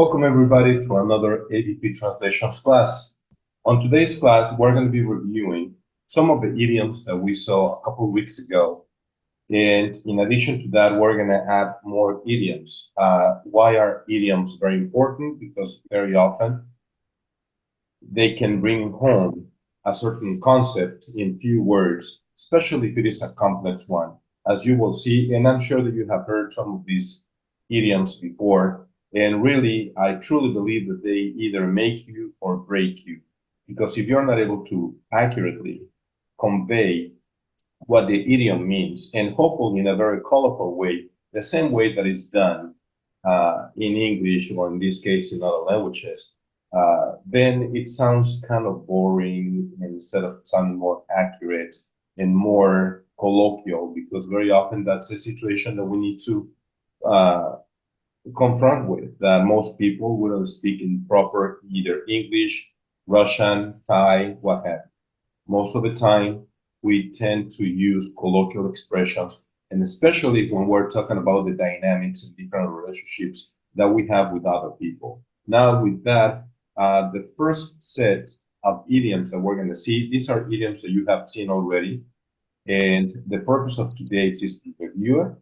Welcome everybody to another ADP Translations class. On today's class, we're going to be reviewing some of the idioms that we saw a couple of weeks ago. And in addition to that, we're going to add more idioms. Why are idioms very important? Because very often they can bring home a certain concept in few words, especially if it is a complex one, as you will see. And I'm sure that you have heard some of these idioms before. And really, I truly believe that they either make you or break you. Because if you're not able to accurately convey what the idiom means, and hopefully in a very colorful way, the same way that is done in English, or in this case in other languages, then it sounds kind of boring instead of sounding more accurate and more colloquial, because very often that's a situation that we need to confront with, that most people wouldn't speak in proper either English, Russian, Thai, what have you. Most of the time, we tend to use colloquial expressions, and especially when we're talking about the dynamics and different relationships that we have with other people. Now, with that, the first set of idioms that we're going to see, these are idioms that you have seen already, and the purpose of today is to review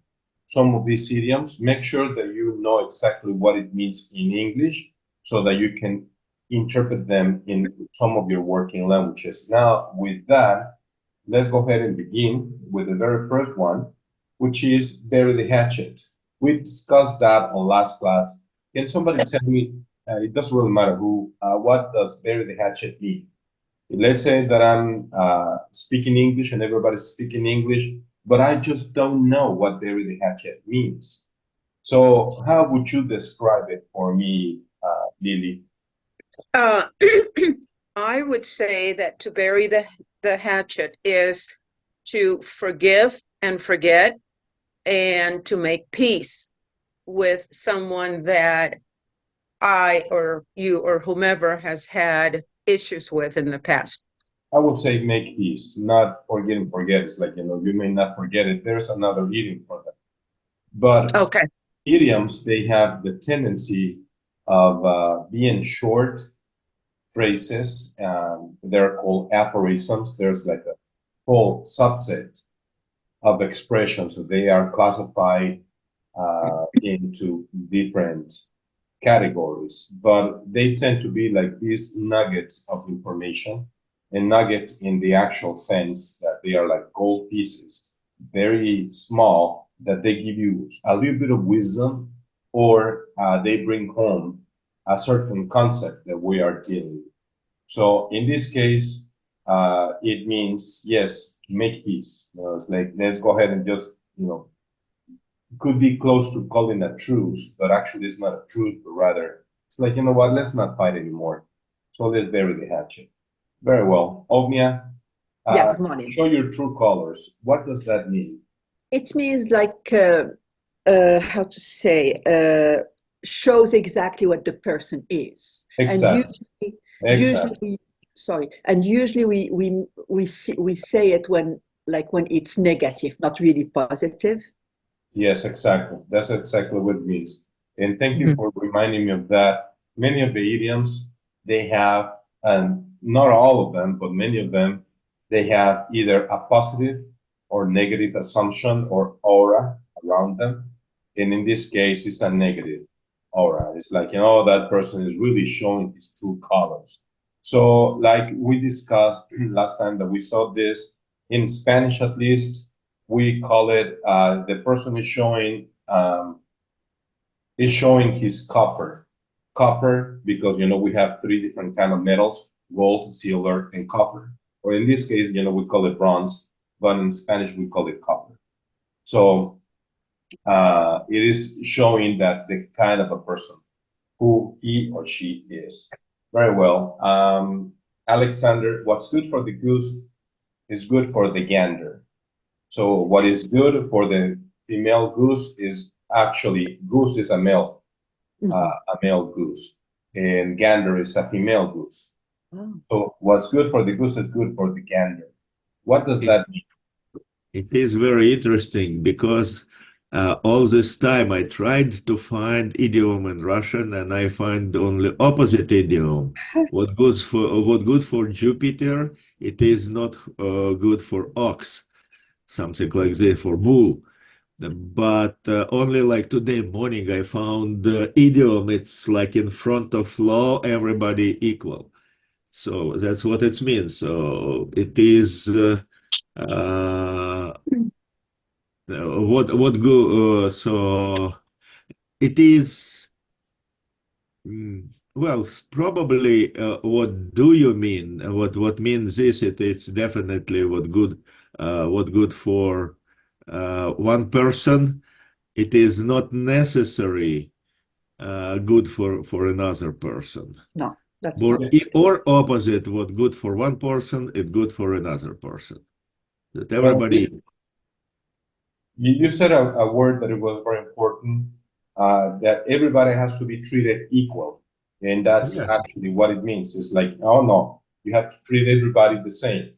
some of these idioms. Make sure that you know exactly what it means in English so that you can interpret them in some of your working languages. Now, with that, let's go ahead and begin with the very first one, which is bury the hatchet. We discussed that on last class. Can somebody tell me, it doesn't really matter who, what does bury the hatchet mean? Let's say that I'm speaking English and everybody's speaking English, but I just don't know what bury the hatchet means. So how would you describe it for me, Lily? I would say that to bury the hatchet is to forgive and forget, and to make peace with someone that I or you or whomever has had issues with in the past. I would say make peace, not forget and forget. It's like, you may not forget it. There's another idiom for that. But okay, idioms, they have the tendency of being short phrases. They're called aphorisms. There's like a whole subset of expressions. So they are classified into different categories, but they tend to be like these nuggets of information, and nugget in the actual sense that they are like gold pieces, very small, that they give you a little bit of wisdom, or they bring home a certain concept that we are dealing with. So in this case, it means, yes, make peace. It's like, let's go ahead and just, could be close to calling a truce, but actually it's not a truce, but rather it's like, you know what, let's not fight anymore. So let's bury the hatchet. Very well. Ognia, Yeah, good morning. show your true colors. What does that mean? It means like, how to say, shows exactly what the person is. Exactly. And usually we say it when it's negative, not really positive. Yes, exactly. That's exactly what it means. And thank you for reminding me of that. Many of the idioms, they have, and not all of them, but many of them, they have either a positive or negative assumption or aura around them. And in this case, it's a negative aura. It's like, that person is really showing his true colors. So like we discussed last time that we saw this, in Spanish at least, we call it, the person is showing his copper. Copper, because, we have three different kind of metals: gold, silver, and copper. Or in this case, we call it bronze, but in Spanish, we call it copper. So it is showing that the kind of a person who he or she is. Very well. Alexander, what's good for the goose is good for the gander. So what is good for the female goose is actually, goose is a male goose, and gander is a female goose. Oh. So what's good for the goose is good for the gander. What does that mean? It is very interesting, because All this time I tried to find idiom in Russian, and I find only opposite idiom. What good for Jupiter, it is not good for ox, something like this for bull. But only like today morning I found idiom. It's like in front of law, everybody equal. So that's what it means. So it is uh, what go. So it is well, probably. What do you mean? What means this? It is definitely what good for one person. It is not necessary good for another person. No, that's Or, not. or opposite, what good for one person, it good for another person. That Well, everybody, you said a word that it was very important, that everybody has to be treated equal. And that's yes, actually what it means. It's like, oh no, you have to treat everybody the same.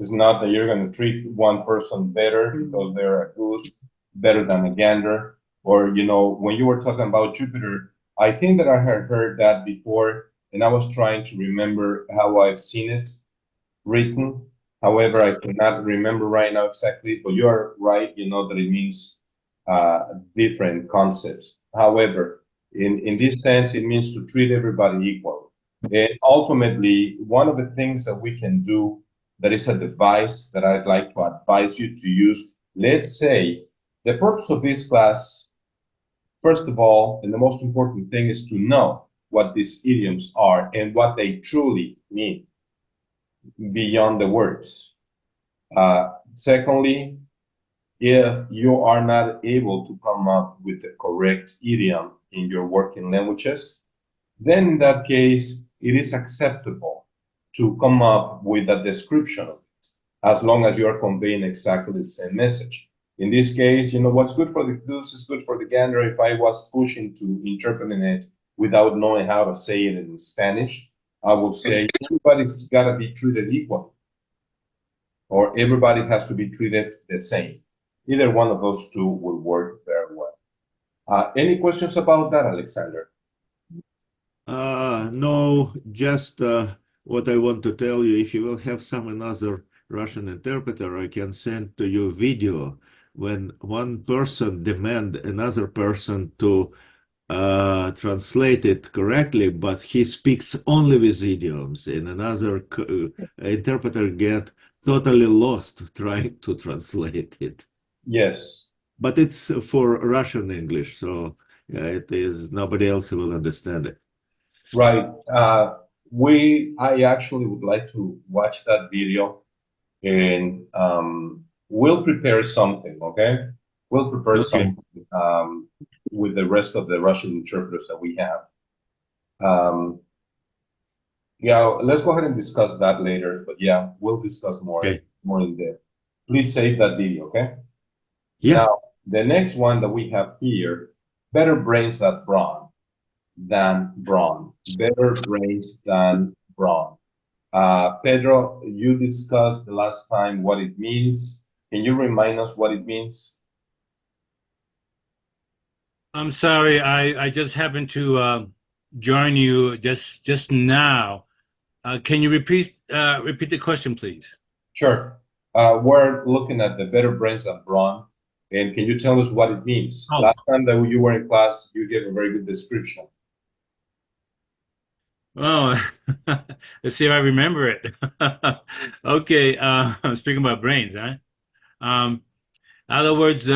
It's not that you're going to treat one person better because they're a goose, better than a gander. Or, you know, when you were talking about Jupiter, I think that I had heard that before, and I was trying to remember how I've seen it written. However, I cannot remember right now exactly, but you are right, you know, that it means different concepts. However, in this sense, it means to treat everybody equal. And ultimately, one of the things that we can do, that is a device that I'd like to advise you to use. Let's say the purpose of this class, first of all, and the most important thing is to know what these idioms are and what they truly mean beyond the words. Secondly, if you are not able to come up with the correct idiom in your working languages, then in that case, it is acceptable to come up with a description of it, as long as you are conveying exactly the same message. In this case, you know, what's good for the goose is good for the gander. If I was pushing to interpreting it without knowing how to say it in Spanish, I would say everybody's got to be treated equally, or everybody has to be treated the same. Either one of those two will work very well. Any questions about that, Alexander? no, just what I want to tell you. If you will have some another Russian interpreter, I can send to you video when one person demand another person to translate it correctly, but he speaks only with idioms, and another interpreter get totally lost trying to translate it. Yes. But it's for Russian English, so it is nobody else will understand it. Right. I actually would like to watch that video, and we'll prepare something, okay? We'll prepare Okay. something with the rest of the Russian interpreters that we have. Yeah, let's go ahead and discuss that later, but yeah, we'll discuss more Okay. in depth. Please save that video, okay? Yeah. Now, the next one that we have here, better brains than brawn. Better brains than brawn. Pedro, you discussed the last time what it means. Can you remind us what it means? I'm sorry, I just happened to join you just now. Can you repeat the question, please? Sure. We're looking at the better brains than brawn. And can you tell us what it means? Oh. Last time that you were in class, you gave a very good description. Oh, let's see if I remember it. Okay, I'm speaking about brains, huh? In other words,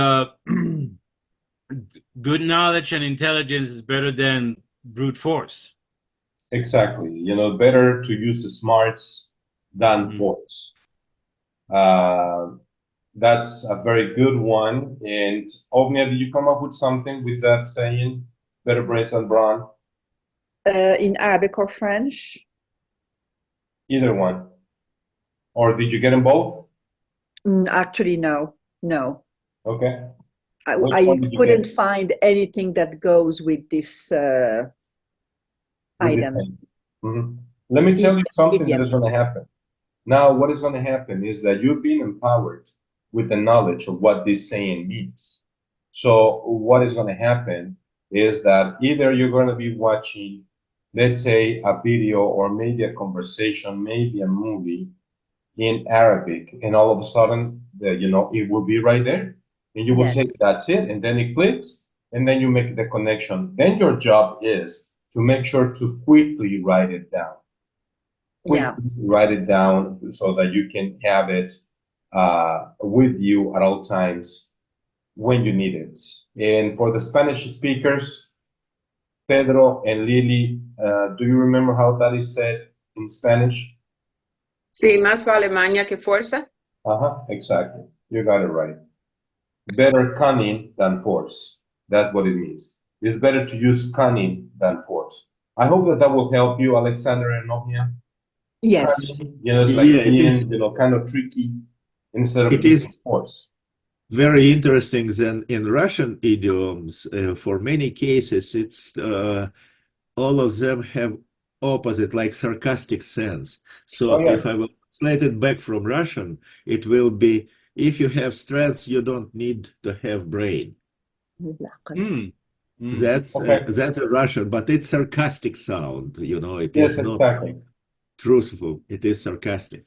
good knowledge and intelligence is better than brute force. Exactly. You know, better to use the smarts than force. That's a very good one. And Ognia, did you come up with something with that saying, better brains than brawn? In Arabic or French? Either one. Or did you get them both? Actually, no. Okay. I couldn't find anything that goes with this item. Let me tell you something that is going to happen. Now, what is going to happen is that you're being empowered with the knowledge of what this saying means. So what is going to happen is that either you're going to be watching, let's say, a video or maybe a conversation, maybe a movie in Arabic, and all of a sudden, it will be right there, and you will Yes. say, that's it, and then it clicks, and then you make the connection. Then your job is to make sure to quickly write it down. Yeah. Write it down so that you can have it with you at all times when you need it. And for the Spanish speakers, Pedro and Lily, do you remember how that is said in Spanish? Sí, más vale maña que fuerza. Exactly. You got it right. Better cunning than force. That's what it means. It's better to use cunning than force. I hope that will help you, Alexander and Novia. Yes. Cunning, it's like Yeah, it is. being, kind of tricky instead of It using is force. very interesting than in Russian idioms. For many cases, it's all of them have opposite, like sarcastic sense. So Oh, yeah. if I will translate it back from Russian, it will be, if you have strengths, you don't need to have brain. Hmm. That's Okay. that's a Russian, but it's sarcastic sound. It Yes, is not exactly. truthful. It is sarcastic.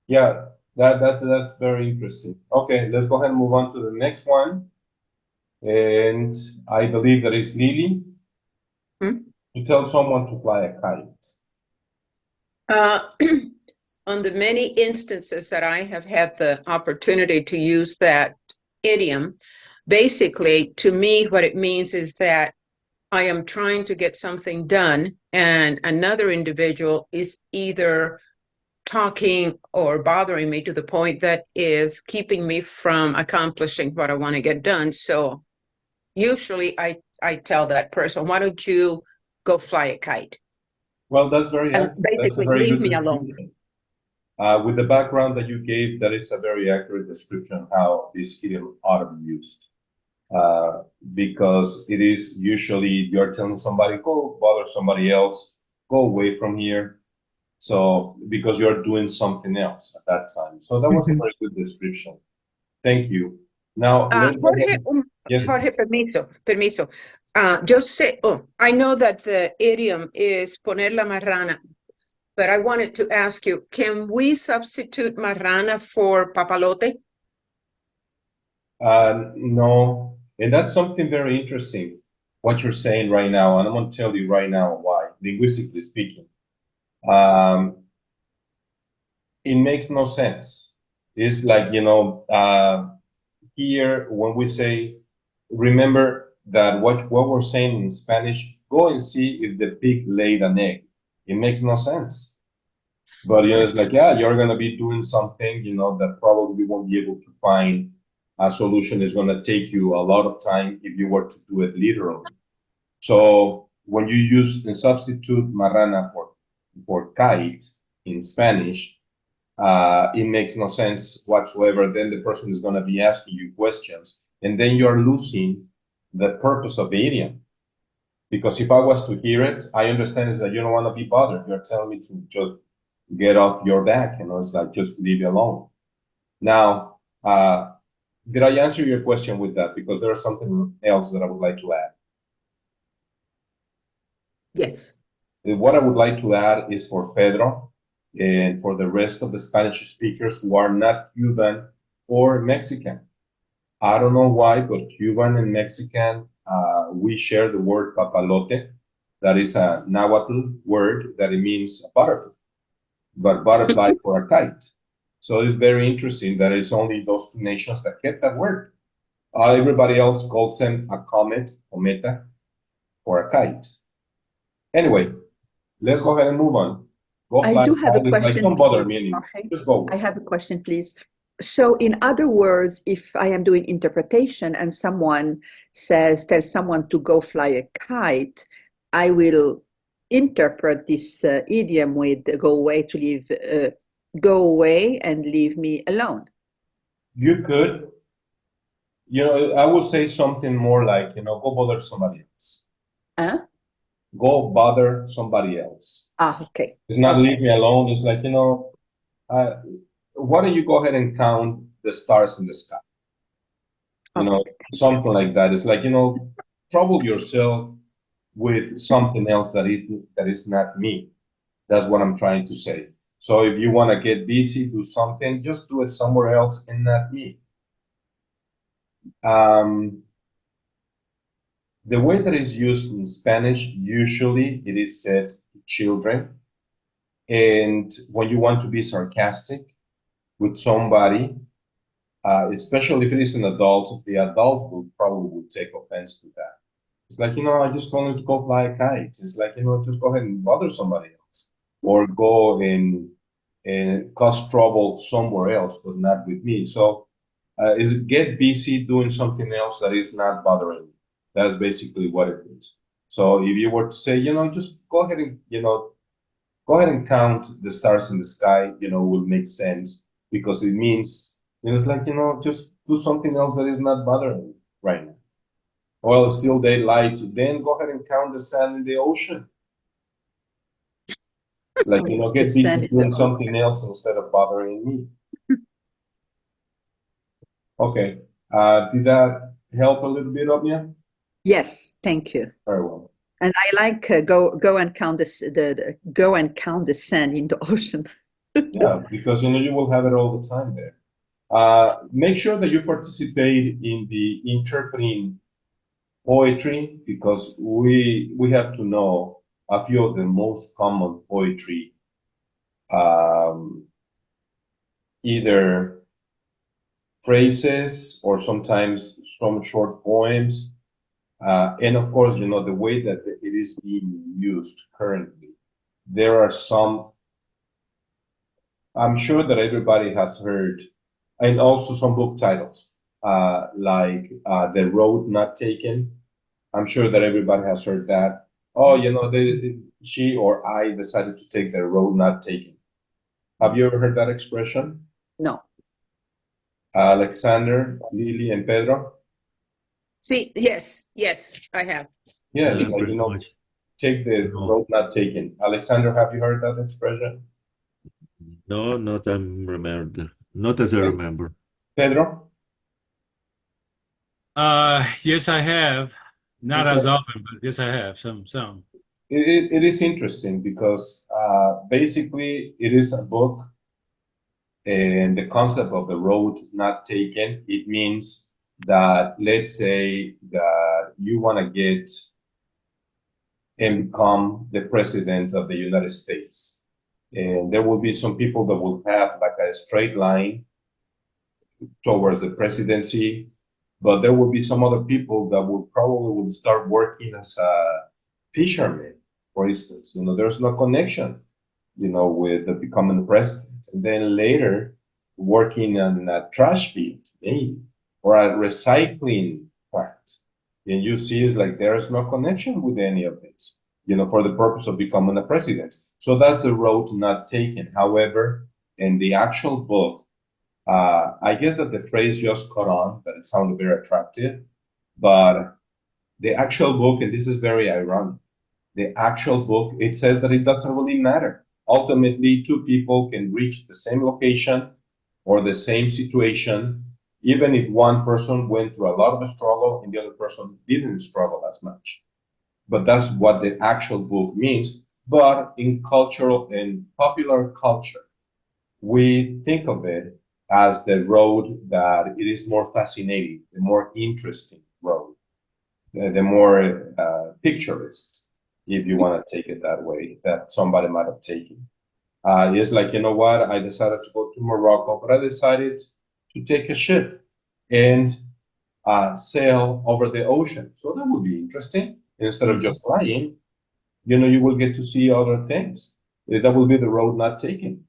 Yeah, that's very interesting. Okay, let's go ahead and move on to the next one. And I believe that is Lily. To tell someone to fly a kite. On the many instances that I have had the opportunity to use that idiom, basically, to me, what it means is that I am trying to get something done, and another individual is either talking or bothering me to the point that is keeping me from accomplishing what I want to get done. So usually I tell that person, why don't you go fly a kite? Well, that's very And accurate. That's a basically very leave good me alone. description. With the background that you gave, that is a very accurate description of how this idiom ought to be used. Because it is usually you're telling somebody, go bother somebody else, go away from here. So, because you're doing something else at that time. So that was a very good description. Thank you. Now, let's go Jorge, ahead. Yes. Jorge, permiso. Yo sé, I know that the idiom is poner la marrana, but I wanted to ask you, can we substitute marrana for papalote? No, and that's something very interesting, what you're saying right now, and I'm going to tell you right now why, linguistically speaking. It makes no sense. It's like, here when we say, remember that what we're saying in Spanish, go and see if the pig laid an egg. It makes no sense. But, it's like, yeah, you're going to be doing something, that probably won't be able to find a solution. Is going to take you a lot of time if you were to do it literally. So when you use and substitute marrana for kite in Spanish, it makes no sense whatsoever. Then the person is going to be asking you questions, and then you're losing the purpose of the idiom. Because if I was to hear it, I understand is that you don't want to be bothered. You're telling me to just get off your back, it's like just leave you alone. Now, did I answer your question with that? Because there's something else that I would like to add. Yes. What I would like to add is for Pedro and for the rest of the Spanish speakers who are not Cuban or Mexican. I don't know why, but Cuban and Mexican, we share the word papalote. That is a Nahuatl word that it means a butterfly, but butterfly for a kite. So it's very interesting that it's only those two nations that get that word. Everybody else calls them a comet, cometa, or a kite. Anyway, let's go ahead and move on. I do have a It's like, question, don't bother please, me anymore. Jorge. Just go. I have a question, please. So in other words, if I am doing interpretation and someone tells someone to go fly a kite, I will interpret this idiom with go away and leave me alone. You could, I would say something more like, go bother somebody else. Go bother somebody else. Okay. It's not Okay. leave me alone. It's like, why don't you go ahead and count the stars in the sky? You know, something like that. It's like, trouble yourself with something else that is not me. That's what I'm trying to say. So if you want to get busy, do something, just do it somewhere else and not me. The way that is used in Spanish, usually it is said to children. And when you want to be sarcastic with somebody, especially if it is an adult, the adult will probably take offense to that. It's like, I just told him to go fly a kite. It's like, just go ahead and bother somebody else or go and cause trouble somewhere else, but not with me. So is get busy doing something else that is not bothering you. That's basically what it means. So if you were to say, just go ahead and, go ahead and count the stars in the sky, will make sense because it means, it's like, just do something else that is not bothering you right now. Well, it's still daylight, then go ahead and count the sand in the ocean. Like, get busy doing something else instead of bothering me. Okay. Did that help a little bit, Obia? Yes, thank you. Very well. And I like go and count go and count the sand in the ocean. Yeah, because you will have it all the time there. Make sure that you participate in the interpreting poetry because we have to know a few of the most common poetry, either phrases or sometimes some short poems. And of course, the way that it is being used currently. There are some, I'm sure that everybody has heard, and also some book titles, like The Road Not Taken. I'm sure that everybody has heard that. Oh, she or I decided to take the road not taken. Have you ever heard that expression? No. Alexander, Lily, and Pedro? See, yes, I have. Yes, Yeah, like, pretty much. take the No. road not taken. Alexander, have you heard that expression? No, not not as I remember. Pedro? Yes, I have. Not Okay. as often, but yes, I have some. It is interesting because basically it is a book, and the concept of the road not taken, it means that, let's say that you want to get and become the president of the United States. And there will be some people that will have like a straight line towards the presidency, but there will be some other people that will probably start working as a fisherman, for instance. There's no connection, with becoming the president. And then later, working on a trash field, maybe, or a recycling plant. And you see it's like there's no connection with any of this, for the purpose of becoming a president. So that's the road not taken. However, in the actual book, I guess that the phrase just caught on, that it sounded very attractive, but the actual book, and this is very ironic, the actual book, it says that it doesn't really matter. Ultimately, two people can reach the same location or the same situation, even if one person went through a lot of struggle and the other person didn't struggle as much. But that's what the actual book means. But in cultural and popular culture, we think of it as the road that it is more fascinating, the more interesting road, the more picturesque, if you want to take it that way, that somebody might have taken. It's like, what? I decided to go to Morocco, but I decided to take a ship and sail over the ocean. So that would be interesting. Instead of just flying, you will get to see other things. That will be the road not taken.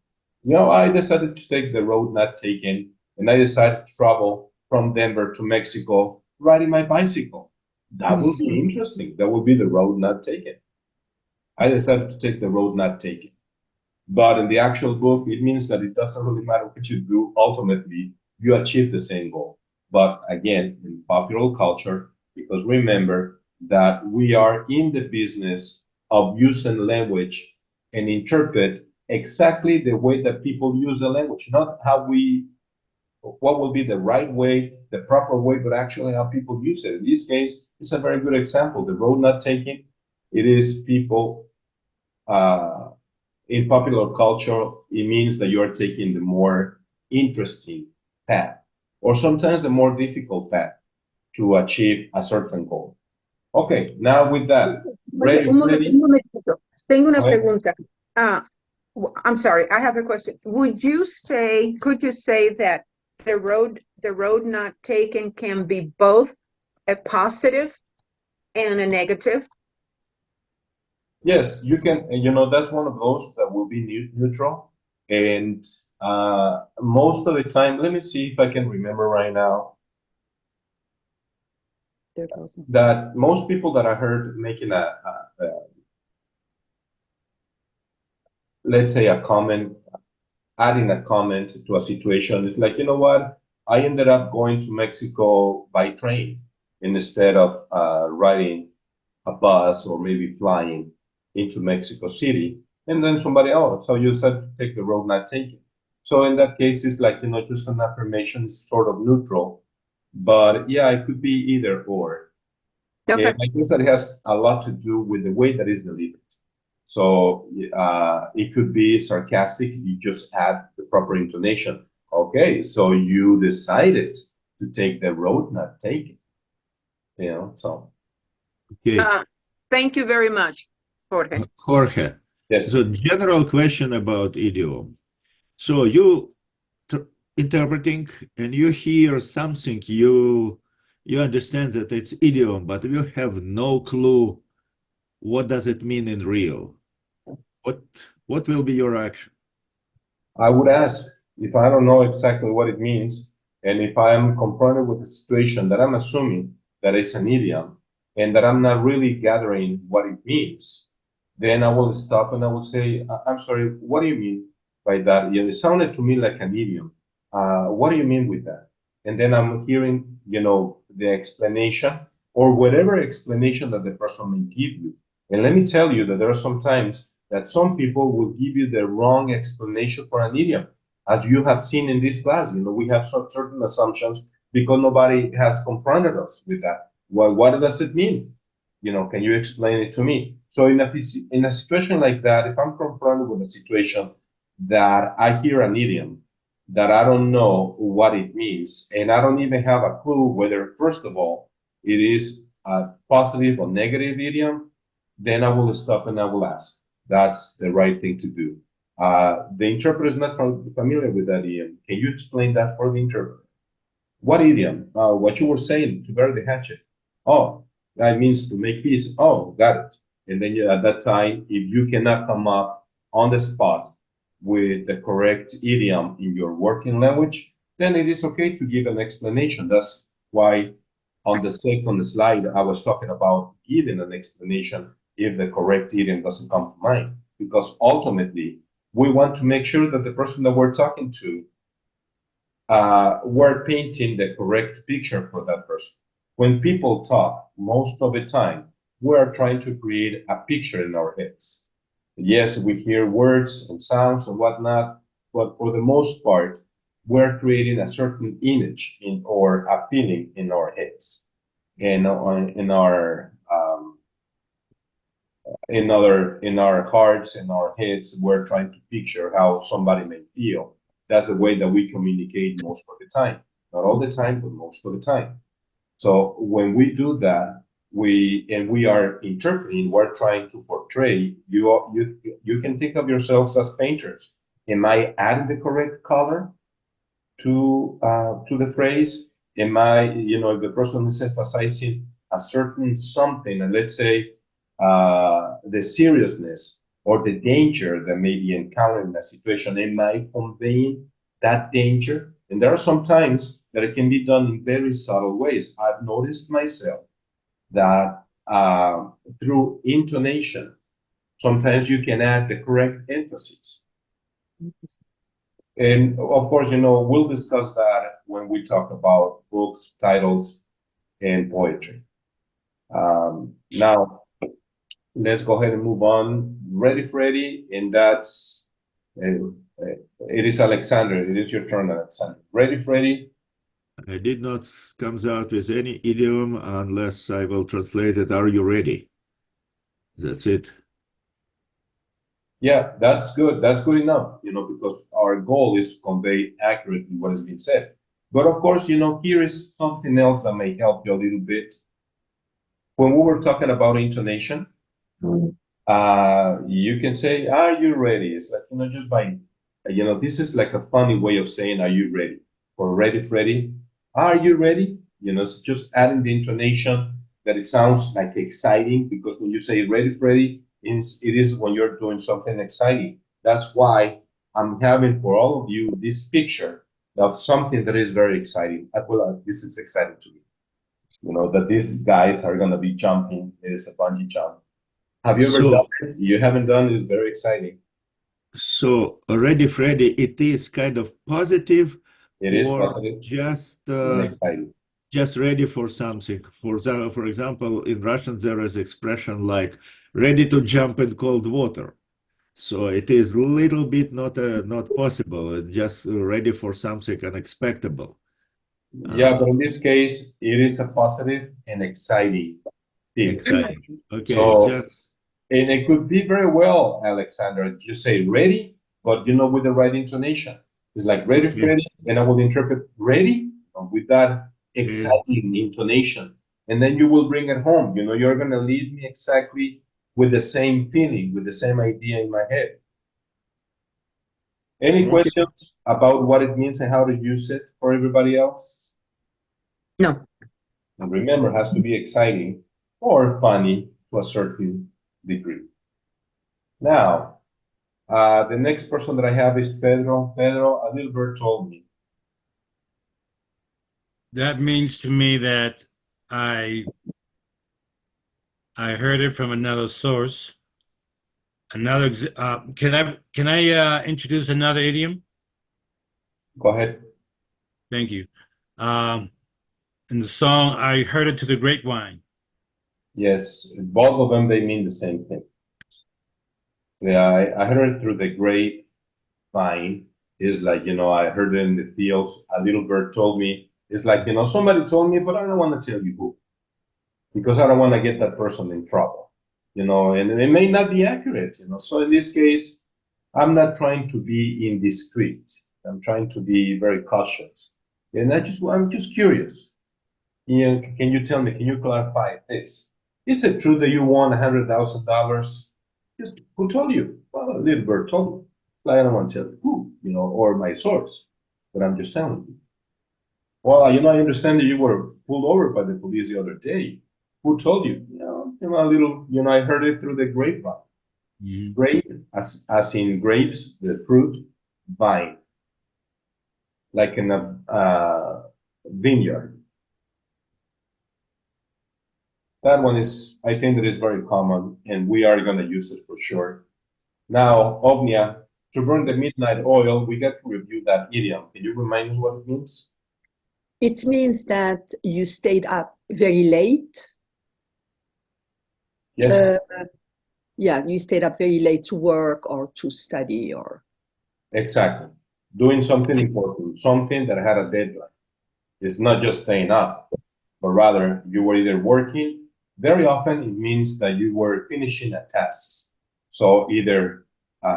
I decided to take the road not taken, and I decided to travel from Denver to Mexico riding my bicycle. That would be interesting. That would be the road not taken. I decided to take the road not taken. But in the actual book, it means that it doesn't really matter what you do. Ultimately, you achieve the same goal. But again, in popular culture, because remember that we are in the business of using language and interpret exactly the way that people use the language, not how we what will be the right way, the proper way, but actually how people use it. In this case, it's a very good example. The road not taken, it is people, in popular culture, it means that you are taking the more interesting path, or sometimes the more difficult path to achieve a certain goal. Okay, now with that, ready, Un ready? momentito. Tengo una Go ahead. pregunta. I'm sorry, I have a question. Could you say that the road not taken can be both a positive and a negative? Yes, you can, that's one of those that will be neutral. And most of the time, let me see if I can remember right now, that most people that I heard making let's say a comment, adding a comment to a situation, is like, you know what, I ended up going to Mexico by train instead of riding a bus or maybe flying into Mexico City. And then somebody else, so you said to take the road not taken. So in that case, it's like, just an affirmation, sort of neutral. But yeah, it could be either or. Okay. And I guess that it has a lot to do with the way that is delivered. So it could be sarcastic. You just add the proper intonation. Okay, so you decided to take the road not taken. So. Okay, Thank you very much, Jorge. Jorge. Yes. So general question about idiom. So you interpreting and you hear something, you understand that it's idiom, but you have no clue what does it mean in real. What will be your action? I would ask, if I don't know exactly what it means, and if I am confronted with a situation that I'm assuming that it's an idiom, and that I'm not really gathering what it means, then I will stop and I will say, I'm sorry, what do you mean by that? It sounded to me like an idiom. What do you mean with that? And then I'm hearing, the explanation or whatever explanation that the person may give you. And let me tell you that there are some times that some people will give you the wrong explanation for an idiom. As you have seen in this class, we have some certain assumptions because nobody has confronted us with that. Well, what does it mean? Can you explain it to me? So in a situation like that, if I'm confronted with a situation that I hear an idiom that I don't know what it means, and I don't even have a clue whether, first of all, it is a positive or negative idiom, then I will stop and I will ask. That's the right thing to do. The interpreter is not familiar with that idiom. Can you explain that for the interpreter? What idiom? What you were saying, to bury the hatchet. Oh, that means to make peace. Oh, got it. And then at that time, if you cannot come up on the spot with the correct idiom in your working language, then it is okay to give an explanation. That's why on the second slide, I was talking about giving an explanation if the correct idiom doesn't come to mind, because ultimately we want to make sure that the person that we're talking to, we're painting the correct picture for that person. When people talk, most of the time, we're trying to create a picture in our heads. Yes, we hear words and sounds and whatnot, but for the most part, we're creating a certain image or a feeling in our heads, and in our hearts, in our heads, we're trying to picture how somebody may feel. That's the way that we communicate most of the time. Not all the time, but most of the time. So when we do that, we are interpreting, we're trying to portray, you can think of yourselves as painters. Am I adding the correct color to the phrase? Am I, if the person is emphasizing a certain something, and let's say the seriousness or the danger that may be encountered in a situation, am I conveying that danger? And there are some times that it can be done in very subtle ways. I've noticed myself that through intonation, sometimes you can add the correct emphasis. And of course, we'll discuss that when we talk about books, titles, and poetry. Now, let's go ahead and move on. Ready, Freddy? And that's It is Alexander. It is your turn, Alexander. Ready, Freddy? I did not comes out with any idiom unless I will translate it. Are you ready? That's it. Yeah, that's good. That's good enough, because our goal is to convey accurately what has been said. But of course, here is something else that may help you a little bit. When we were talking about intonation, you can say, "Are you ready?" It's like, just by, this is like a funny way of saying, "Are you ready?" Or "Ready, Freddy?" Are you ready? It's just adding the intonation that it sounds like exciting, because when you say "Ready, Freddy," it is when you're doing something exciting. That's why I'm having for all of you this picture of something that is very exciting. Well, this is exciting to me. That these guys are gonna be jumping. It is a bungee jump. Have you ever done it? You haven't done it. It's very exciting. So Ready, Freddy, it is kind of positive, It is or positive just and exciting. just ready for something. For example, in Russian there is expression like ready to jump in cold water. So it is little bit not possible, just ready for something unexpected. Yeah, but in this case, it is a positive and exciting thing. Exciting. Okay, So, just and it could be very well, Alexander, you say ready, but with the right intonation. It's like ready, okay. Freddy, and I will interpret ready with that And exciting intonation. And then you will bring it home. You're going to leave me exactly with the same feeling, with the same idea in my head. Any Okay. questions about what it means and how to use it for everybody else? No. And remember, it has to be exciting or funny to a certain degree. Now, the next person that I have is Pedro. Pedro, a little bird told me. That means to me that I heard it from another source. Can I introduce another idiom? Go ahead. Thank you. In the song, I heard it to the grapevine. Yes, both of them, they mean the same thing. Yeah, I heard it through the grapevine. Is like, I heard it in the fields. A little bird told me. It's like, somebody told me, but I don't want to tell you who, because I don't want to get that person in trouble, and it may not be accurate, So in this case, I'm not trying to be indiscreet. I'm trying to be very cautious. And I'm just curious. Can you tell me, can you clarify this? Is it true that you won $100,000? Who told you? Well, a little bird told me. Like, I don't want to tell you who, or my source, but I'm just telling you. Well, I understand that you were pulled over by the police the other day. Who told you? A little, I heard it through the grapevine. Mhm. Grape, as in grapes, the fruit, vine, like in a vineyard. That one is, I think that is very common, and we are going to use it for sure. Now, Ognia, to burn the midnight oil, we get to review that idiom. Can you remind us what it means? It means that you stayed up very late. Yes, Yeah, you stayed up very late to work or to study or. exactly. Doing something important, something that had a deadline. It's not just staying up, but rather you were either working. Very often it means that you were finishing a task. So either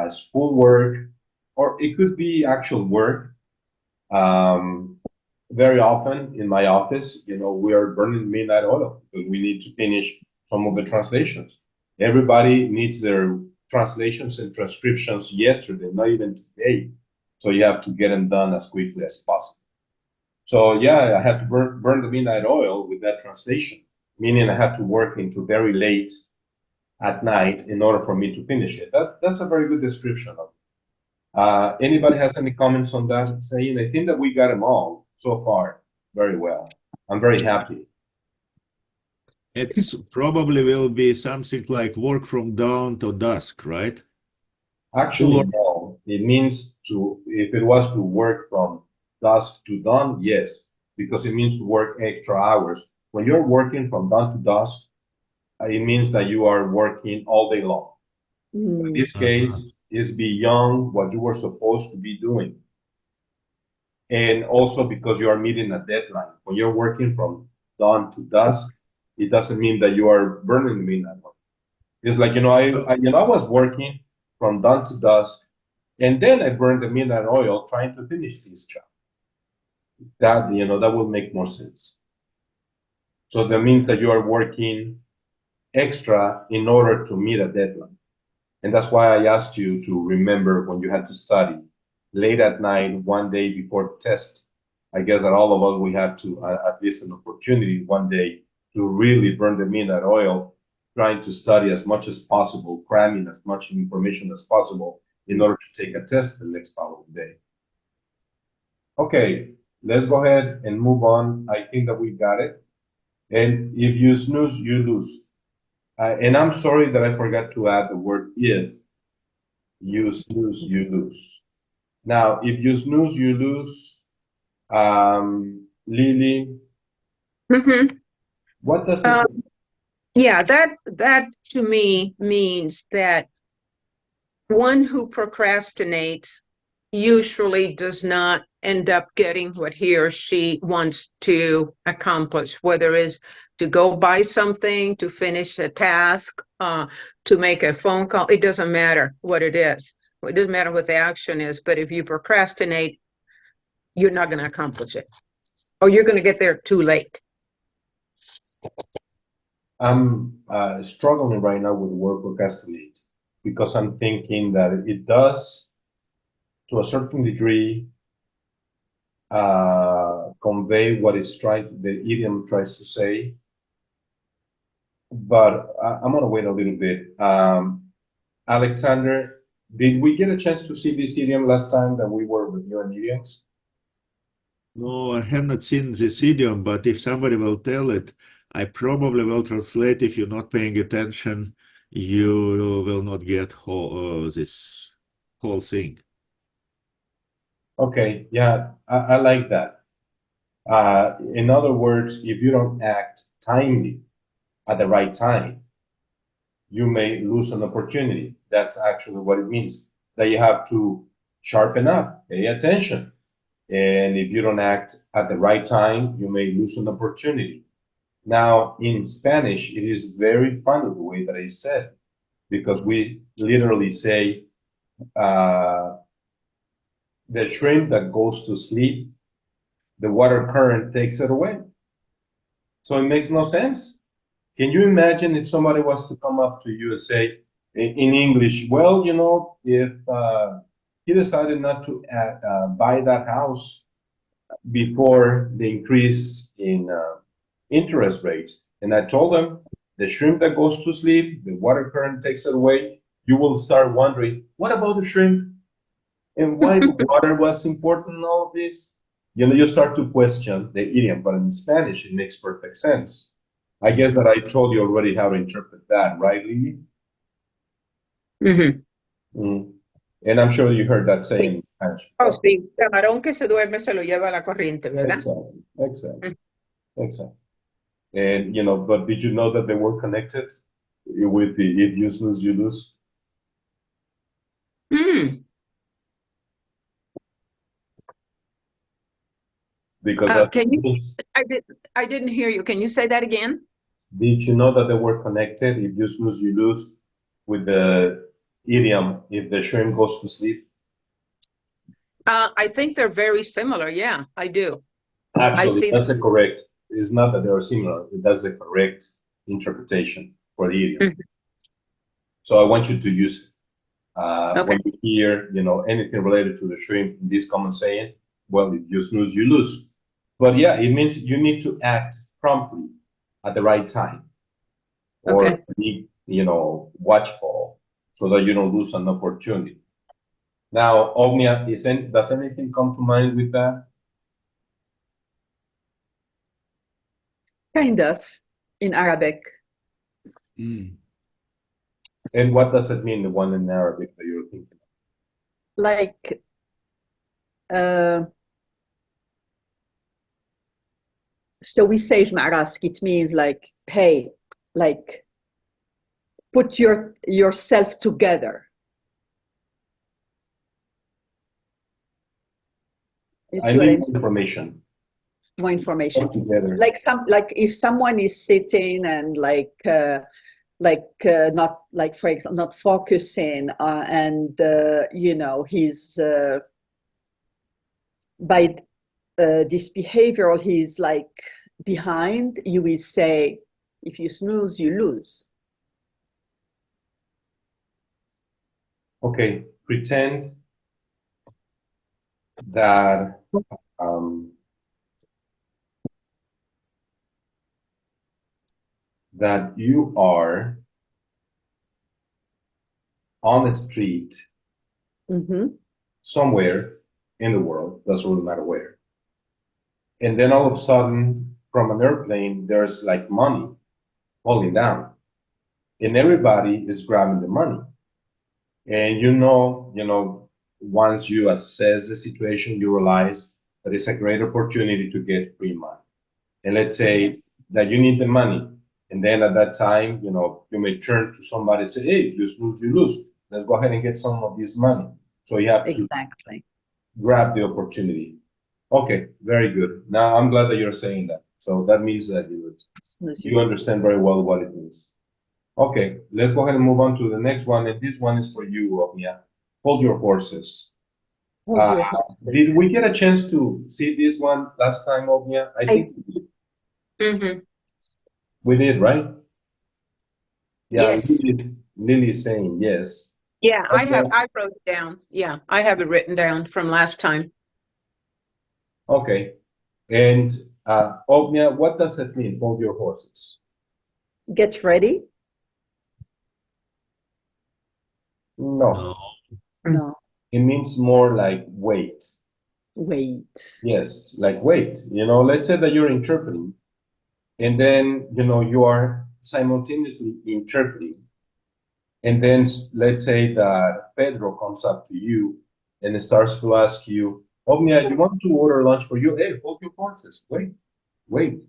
school work, or it could be actual work. Very often in my office, we are burning midnight oil because we need to finish some of the translations. Everybody needs their translations and transcriptions yesterday, not even today. So you have to get them done as quickly as possible. So yeah, I had to burn the midnight oil with that translation, meaning I had to work into very late at night in order for me to finish it. That's a very good description of it. Anybody has any comments on that? Saying, I think that we got them all so far very well. I'm very happy. it's probably will be something like work from dawn to dusk, right? Actually, Or no. It means if it was to work from dusk to dawn, yes, because it means to work extra hours. When you're working from dawn to dusk, it means that you are working all day long. In this case, is beyond what you were supposed to be doing. And also because you are meeting a deadline. When you're working from dawn to dusk, it doesn't mean that you are burning the midnight oil. It's like, I was working from dawn to dusk, and then I burned the midnight oil trying to finish this job. That, that will make more sense. So that means that you are working extra in order to meet a deadline. And that's why I asked you to remember when you had to study late at night, one day before the test. I guess that all of us, we had to, at least an opportunity one day to really burn the midnight oil, trying to study as much as possible, cramming as much information as possible in order to take a test the next following day. Okay, let's go ahead and move on. I think that we got it. And if you snooze, you lose. And I'm sorry that I forgot to add the word if. You snooze, you lose. Now, if you snooze, you lose. Lily, Mhm. what does it mean? Yeah, that to me means that one who procrastinates usually does not end up getting what he or she wants to accomplish, whether it's to go buy something, to finish a task, to make a phone call. It doesn't matter what it is. It doesn't matter what the action is, but if you procrastinate, you're not going to accomplish it, or you're going to get there too late. I'm struggling right now with the word procrastinate because I'm thinking that it does, to a certain degree, convey what the idiom tries to say. But I'm going to wait a little bit. Alexander, did we get a chance to see this idiom last time that we were reviewing idioms? No, I have not seen this idiom, but if somebody will tell it, I probably will translate. If you're not paying attention, you will not get this whole thing. Okay, yeah, I like that. In other words, if you don't act timely at the right time, you may lose an opportunity. That's actually what it means. That you have to sharpen up, pay attention. And if you don't act at the right time, you may lose an opportunity. Now, in Spanish, it is very funny the way that I said, because we literally say, the shrimp that goes to sleep, the water current takes it away. So it makes no sense. Can you imagine if somebody was to come up to you and say in English, well, if he decided not to buy that house before the increase in interest rates, and I told them the shrimp that goes to sleep, the water current takes it away, you will start wondering, what about the shrimp? And why the water was important in all of this? You start to question the idiom, but in Spanish, it makes perfect sense. I guess that I told you already how to interpret that, right, Lily? Mhm. Mm. And I'm sure you heard that saying in Spanish. Oh, sí, camarón que se duerme se lo lleva la corriente, ¿verdad? Exactly. And, but did you know that they were connected with the if you snooze, you lose? Mm. Because that's Can you? I didn't hear you. Can you say that again? Did you know that they were connected? If you snooze, you lose, with the idiom, if the shrimp goes to sleep? I think they're very similar. Yeah, I do. Actually, see that's the correct. It's not that they are similar. That's the correct interpretation for the idiom. Mhm. So I want you to use it. Okay. When you hear, anything related to the shrimp, this common saying, well, if you snooze, you lose. But yeah, it means you need to act promptly at the right time, or Okay. be, watchful so that you don't lose an opportunity. Now, Omnia, does anything come to mind with that? Kind of, in Arabic. Mm. And what does it mean, the one in Arabic that you're thinking of? Like, so we say Jma'rask, it means like, hey, like, put yourself together. You I see what need I'm more saying? information. More information. All together. Like if someone is sitting and not like, for example, not focusing, and you know, he's by this behavioral, he's like behind, you will say, if you snooze, you lose. Okay, pretend that that you are on the street Mm-hmm. somewhere in the world, doesn't really matter where. And then all of a sudden, from an airplane, there's like money falling down, and everybody is grabbing the money. And once you assess the situation, you realize that it's a great opportunity to get free money. And let's say that you need the money, and then at that time, you may turn to somebody and say, "Hey, if you lose, you lose. Let's go ahead and get some of this money." So you have to Exactly. grab the opportunity. Okay, very good. Now I'm glad that you're saying that. So that means that you understand very well what it means. Okay, let's go ahead and move on to the next one. And this one is for you, Ognia. Hold your horses. Hold your horses. Did we get a chance to see this one last time, Ognia? I think Mm-hmm. we did, right? Yeah, Yes. Lily is saying yes. Yeah, Okay. I wrote it down. Yeah, I have it written down from last time. Okay. And Ognia, what does it mean, hold your horses? Get ready. No. No. It means more like wait. Wait. Yes, like wait. Let's say that you're interpreting, and then, you are simultaneously interpreting. And then let's say that Pedro comes up to you and starts to ask you, Ognia, you want to order lunch for you? Hey, hold your horses. Wait.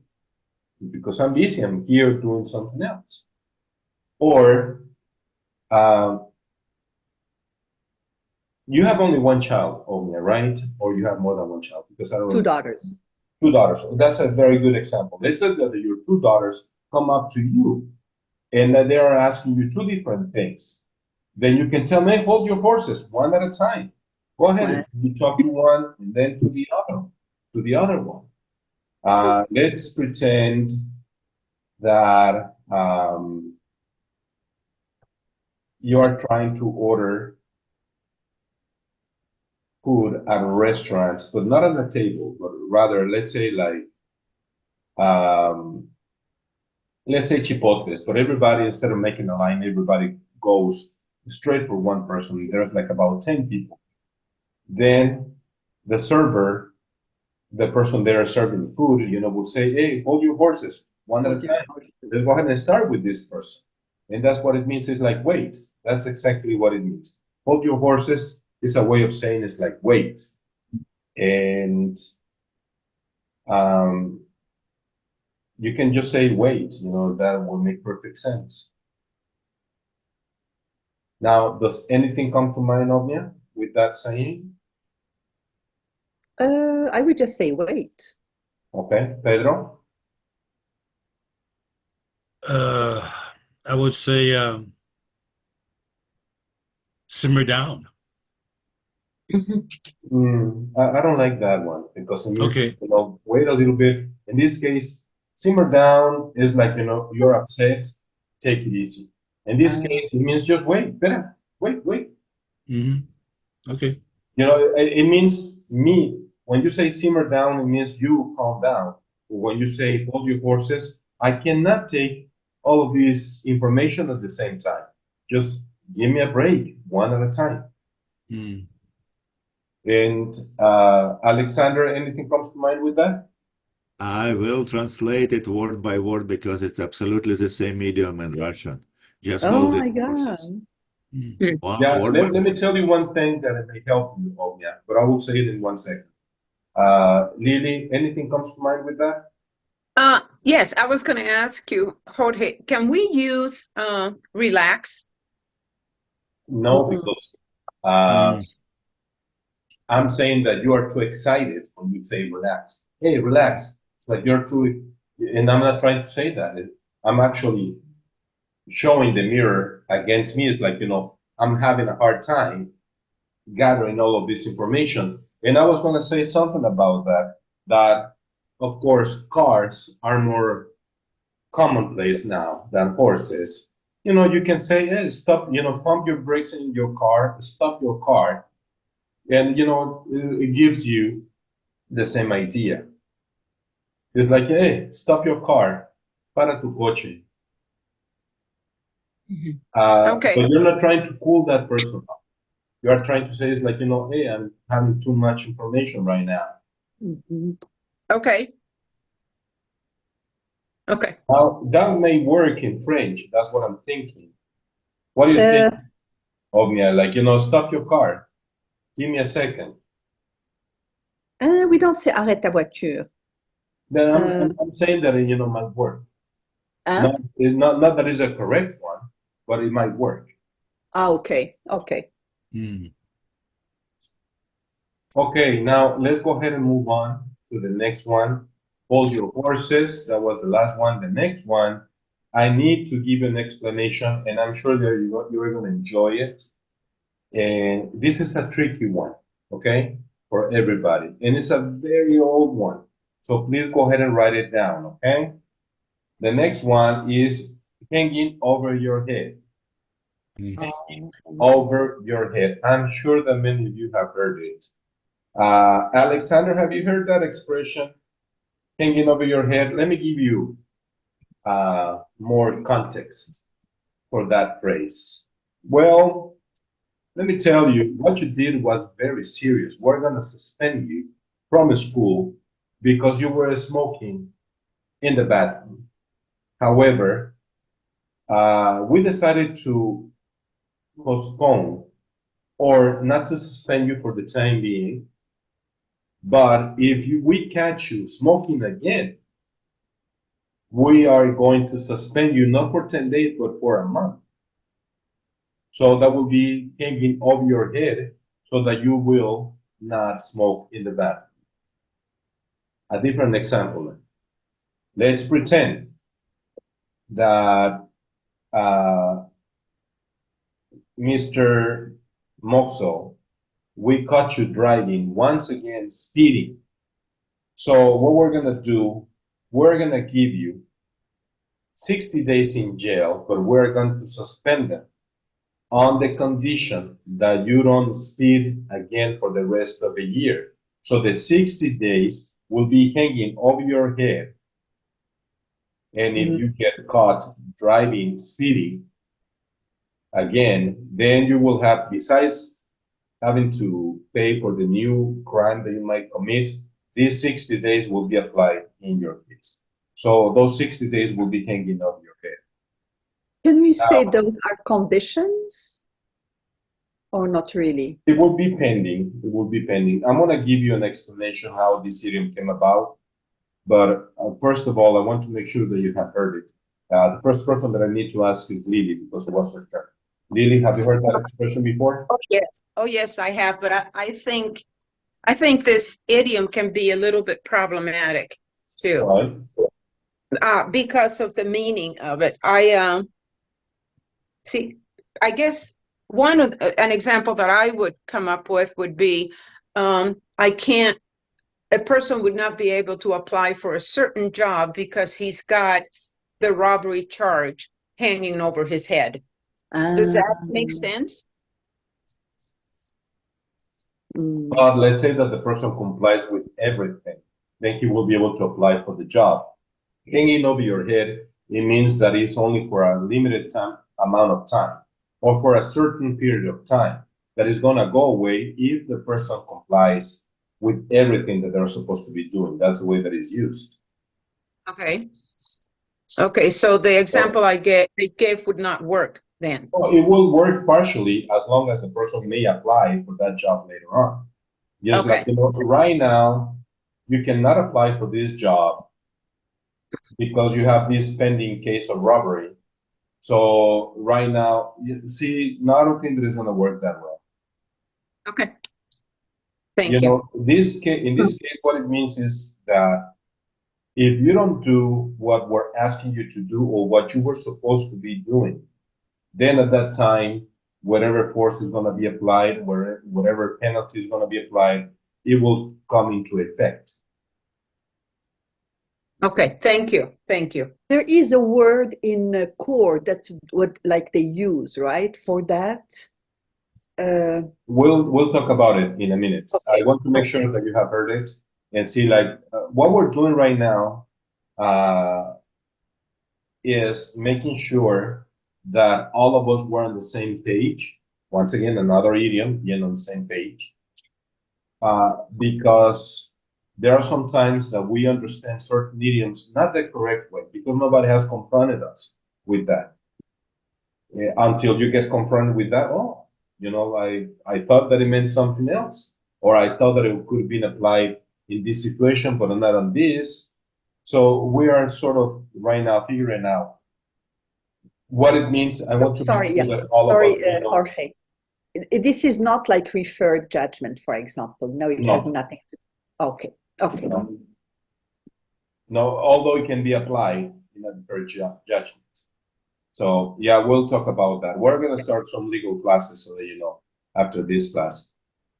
Because I'm busy. I'm here doing something else. Or you have only one child, Ognia, right? Or you have more than one child? Because I don't Two remember. daughters. Two daughters. That's a very good example. Let's say that your two daughters come up to you and that they are asking you two different things. Then you can tell me, hold your horses one at a time. Go ahead. You talk to one and then to the other one. Let's pretend that you are trying to order food at a restaurant, but not at a table, but rather, let's say let's say chipotles, but everybody, instead of making a line, everybody goes straight for one person. There's like about 10 people. Then the server, the person there serving food, would say, hey, hold your horses one at a time. Let's go ahead and start with this person. And that's what it means. It's like, wait. That's exactly what it means. Hold your horses is a way of saying it's like, wait. And you can just say, wait, that will make perfect sense. Now, does anything come to mind, Ognia, with that saying? I would just say wait. Okay, Pedro? I would say simmer down. I don't like that one because it means, Okay. wait a little bit. In this case, simmer down is like, you're upset, take it easy. In this case, it means just wait, better, wait. Okay. It means when you say simmer down, it means you calm down. When you say hold your horses, I cannot take all of this information at the same time. Just give me a break, one at a time. And Alexander, anything comes to mind with that? I will translate it word by word because it's absolutely the same idiom in Russian. Just hold Oh it. my God. Wow, Yeah, word let by me word. tell you one thing that it may help you, Ognia, but I will say it in 1 second. Lily, anything comes to mind with that? Yes, I was going to ask you, Jorge, can we use relax? No, because I'm saying that you are too excited when you say relax. Hey, relax. It's like you're too, and I'm not trying to say that. I'm actually showing the mirror against me. It's like, I'm having a hard time gathering all of this information. And I was going to say something about that of course, cars are more commonplace now than horses. You can say, hey, stop, pump your brakes in your car, stop your car. And, it gives you the same idea. It's like, hey, stop your car, para tu coche. Okay. But you're not trying to cool that person off. You are trying to say, it's like, hey, I'm having too much information right now. Mhm. Okay. Okay. Now, that may work in French. That's what I'm thinking. What do you think of me? Like, stop your car. Give me a second. We don't say arrête ta voiture. Then I'm saying that, might work. Hein? Not that it's a correct one, but it might work. Ah, okay, okay. Mm. Okay, now let's go ahead and move on to the next one. Hold your horses. That was the last one. The next one, I need to give an explanation, and I'm sure that you're going to enjoy it. And this is a tricky one, okay, for everybody. And it's a very old one. So please go ahead and write it down, okay? The next one is hanging over your head. Hanging over your head. I'm sure that many of you have heard it. Alexander, have you heard that expression? Hanging over your head. Let me give you more context for that phrase. Well, let me tell you, what you did was very serious. We're going to suspend you from school because you were smoking in the bathroom. However, we decided to postpone or not to suspend you for the time being. But if we catch you smoking again, we are going to suspend you not for 10 days, but for a month. So that will be hanging over your head so that you will not smoke in the bathroom. A different example. Let's pretend that Mr. Moxo, we caught you driving once again, speeding. So what we're gonna do, we're gonna give you 60 days in jail, but we're going to suspend them on the condition that you don't speed again for the rest of the year. So the 60 days will be hanging over your head. And if you get caught driving, speeding again, then you will have, besides having to pay for the new crime that you might commit, these 60 days will be applied in your case. So those 60 days will be hanging over your head. Can we say those are conditions or not really? It will be pending. It will be pending. I'm going to give you an explanation how this idiom came about. But first of all, I want to make sure that you have heard it. The first person that I need to ask is Lily because it was her turn. Lily, have you heard that expression before? Oh, yes. Oh, yes, I have. But I think this idiom can be a little bit problematic too. Right. Because of the meaning of it. See, I guess an example that I would come up with would be, a person would not be able to apply for a certain job because he's got the robbery charge hanging over his head. Does that make sense? But let's say that the person complies with everything, then he will be able to apply for the job. Hanging over your head, it means that it's only for a limited amount of time or for a certain period of time that is going to go away if the person complies with everything that they're supposed to be doing. That's the way that it's used. Okay. Okay, so the example I gave would not work then. Well, it will work partially as long as the person may apply for that job later on. Just Okay. like, right now, you cannot apply for this job because you have this pending case of robbery. So right now, you see, no, I don't think that it's going to work that well. Okay. Thank You you. know, in this case, what it means is that if you don't do what we're asking you to do or what you were supposed to be doing, then at that time, whatever force is going to be applied, whatever penalty is going to be applied, it will come into effect. Okay, thank you. Thank you. There is a word in core that's what like they use, right, for that. We'll talk about it in a minute. Okay, I want to make okay. sure that you have heard it and see like what we're doing right now is making sure that all of us were on the same page. Once again, another idiom, being on the same page. Because there are some times that we understand certain idioms not the correct way because nobody has confronted us with that. Until you get confronted with that, oh, you know, I thought that it meant something else, or I thought that it could have been applied in this situation, but not on this. So we are sort of right now figuring out what it means. I want to make Sorry, sure yeah. that all Sorry, of us know. Jorge. This is not like referred judgment, for example. No, it has No. nothing to do. Okay, okay. No. No, although it can be applied in a deferred judgment. So yeah, we'll talk about that. We're going to start some legal classes so that you know after this class.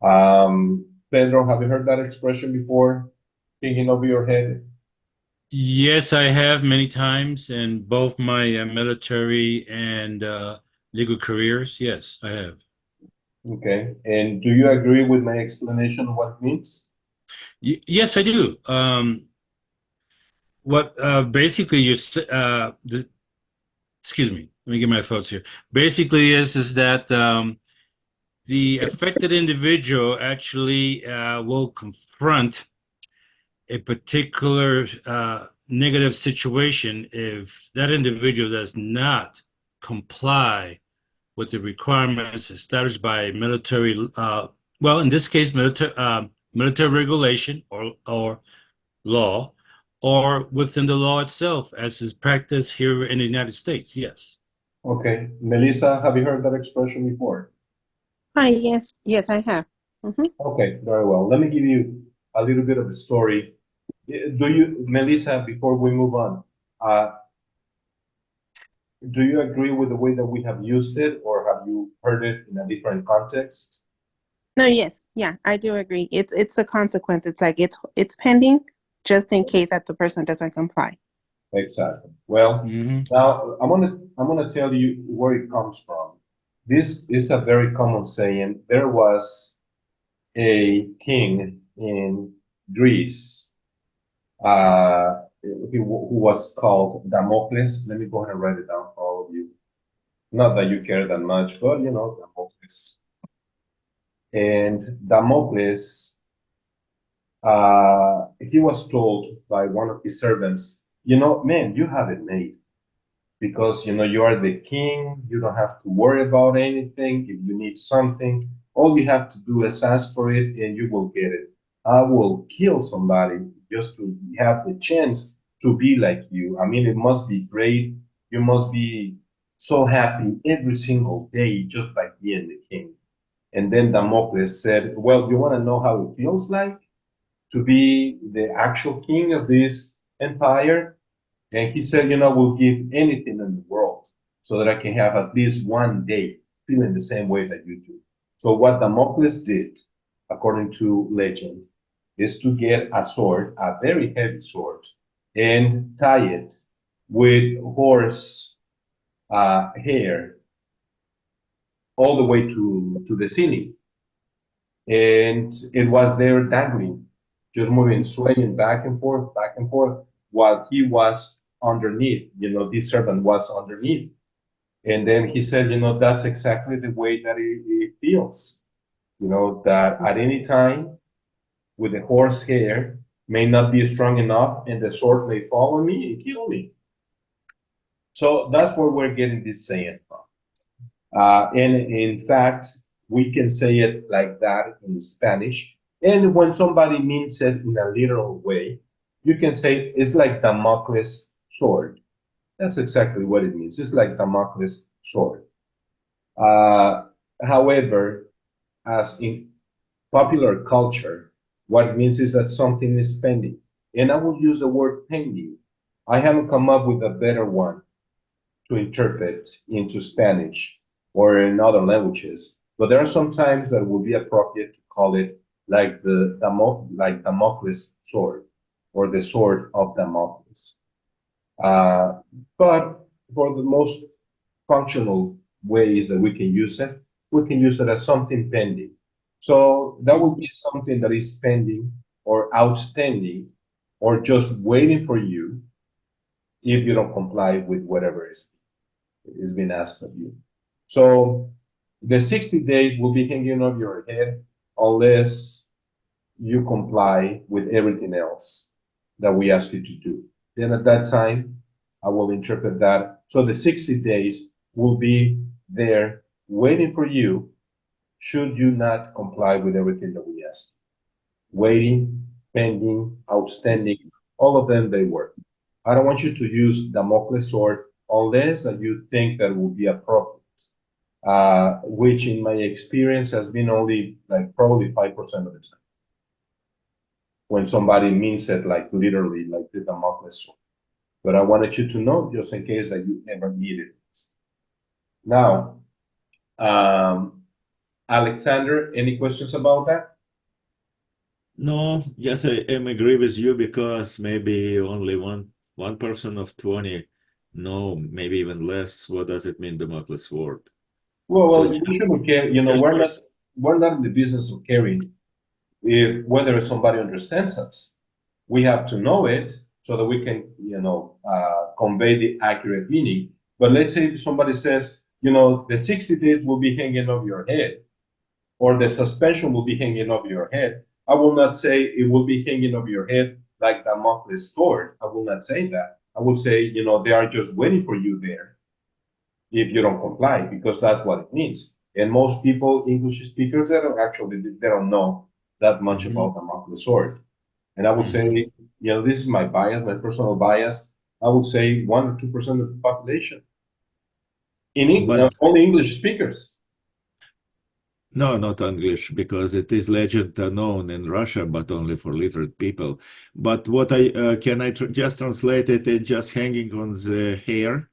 Pedro, have you heard that expression before? Thinking over your head? Yes, I have many times in both my military and legal careers. Yes, I have. Okay. And do you agree with my explanation of what it means? Yes, I do. What basically excuse me, let me get my thoughts here. Basically, is that the affected individual actually will confront a particular negative situation if that individual does not comply with the requirements established by military, well, in this case, military regulation or law, or within the law itself, as is practiced here in the United States. Yes. Okay. Melissa, have you heard that expression before? Hi, yes, yes, I have. Mhm. Okay, very well. Let me give you a little bit of a story. Do you, Melissa, before we move on, do you agree with the way that we have used it, or have you heard it in a different context? No, yes, yeah, I do agree. It's a consequence. It's like it's pending just in case that the person doesn't comply. Exactly. Well, Mm-hmm. now I'm gonna tell you where it comes from. This is a very common saying. There was a king in Greece, who was called Damocles. Let me go ahead and write it down for all of you. Not that you care that much, but you know, Damocles. And Damocles, he was told by one of his servants, you know, man, you have it made because, you know, you are the king. You don't have to worry about anything. If you need something, all you have to do is ask for it and you will get it. I will kill somebody just to have the chance to be like you. I mean, it must be great. You must be so happy every single day just by being the king. And then Damocles said, well, you want to know how it feels like to be the actual king of this empire? And he said, you know, we'll give anything in the world so that I can have at least one day feeling the same way that you do. So what Damocles did, according to legend, is to get a sword, a very heavy sword, and tie it with horse hair all the way to the ceiling. And it was there dangling, just moving, swaying back and forth, while he was underneath. You know, this servant was underneath. And then he said, you know, that's exactly the way that it feels. You know, that at any time with the horse hair may not be strong enough and the sword may fall on me and kill me. So that's where we're getting this saying from. And in fact, we can say it like that in Spanish. And when somebody means it in a literal way, you can say it's like Damocles sword. That's exactly what it means. It's like Damocles sword. However, as in popular culture, what it means is that something is pending. And I will use the word pending. I haven't come up with a better one to interpret into Spanish or in other languages. But there are some times that will be appropriate to call it like like Damocles sword or the sword of Damocles. But for the most functional ways that we can use it as something pending. So that would be something that is pending or outstanding or just waiting for you if you don't comply with whatever is being asked of you. So the 60 days will be hanging over your head unless you comply with everything else that we ask you to do. Then at that time, I will interpret that. So the 60 days will be there waiting for you should you not comply with everything that we ask. Waiting, pending, outstanding, all of them, they work. I don't want you to use Damocles sword unless that you think that will be appropriate, which in my experience has been only like probably 5% of the time. When somebody means it like literally like the Damocles sword. But I wanted you to know just in case that you ever needed it. Now, Alexander, any questions about that? No, yes, I am agree with you because maybe only one person of 20 no, maybe even less. What does it mean, Damocles sword? Well, So well, it's you shouldn't care. You know, just we're not in the business of caring if whether somebody understands us. We have to know it so that we can, convey the accurate meaning. But let's say if somebody says, the 60 days will be hanging over your head, or the suspension will be hanging over your head. I will not say it will be hanging over your head like Damocles sword. I will not say that. I will say, they are just waiting for you there if you don't comply, because that's what it means. And most people, English speakers, they don't know that much about Damocles sword. And I would say, this is my bias, my personal bias. I would say 1 or 2% of the population in But only English speakers. no, not English, because it is legend known in Russia, but only for literate people. But what can I just translate it in just hanging on the hair?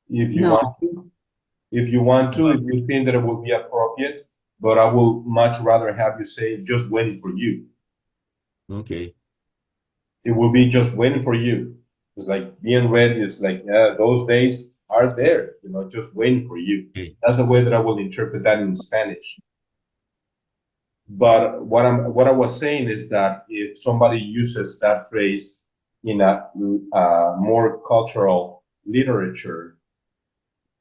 If you No. want to, if you think that it will be appropriate, but I will much rather have you say just waiting for you. Okay. It will be just waiting for you. It's like being ready. It's like, those days are there, just waiting for you. Okay. That's the way that I will interpret that in Spanish. But what I was saying is that if somebody uses that phrase in a more cultural literature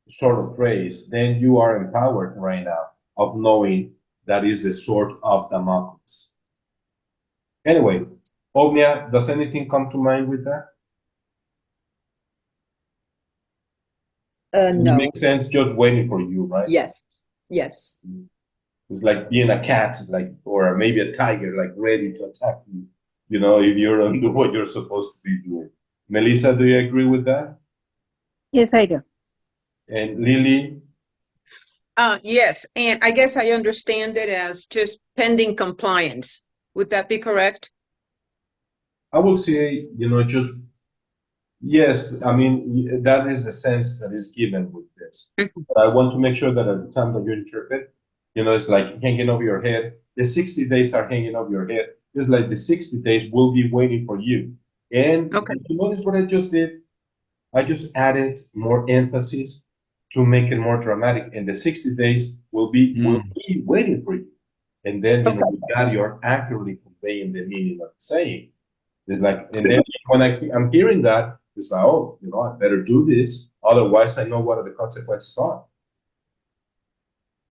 sort of phrase, then you are empowered right now of knowing that is the sword of Damocles. Anyway, Ognia, does anything come to mind with that? It No. makes sense just waiting for you, right? Yes. Yes. It's like being a cat, like, or maybe a tiger, like ready to attack you, if you don't do what you're supposed to be doing. Melissa, do you agree with that? Yes, I do. And Lily? Yes, and I guess I understand it as just pending compliance. Would that be correct? I would say, just yes. I mean, that is the sense that is given with this. But I want to make sure that at the time that you interpret, it's like hanging over your head. The 60 days are hanging over your head. It's like the 60 days will be waiting for you. And Okay. did you notice what I just did? I just added more emphasis to make it more dramatic. And the 60 days will be waiting for you. And then, with that, you're accurately conveying the meaning of the saying. It's like, and then when I'm hearing that, it's like, oh, I better do this. Otherwise, I know what are the consequences are.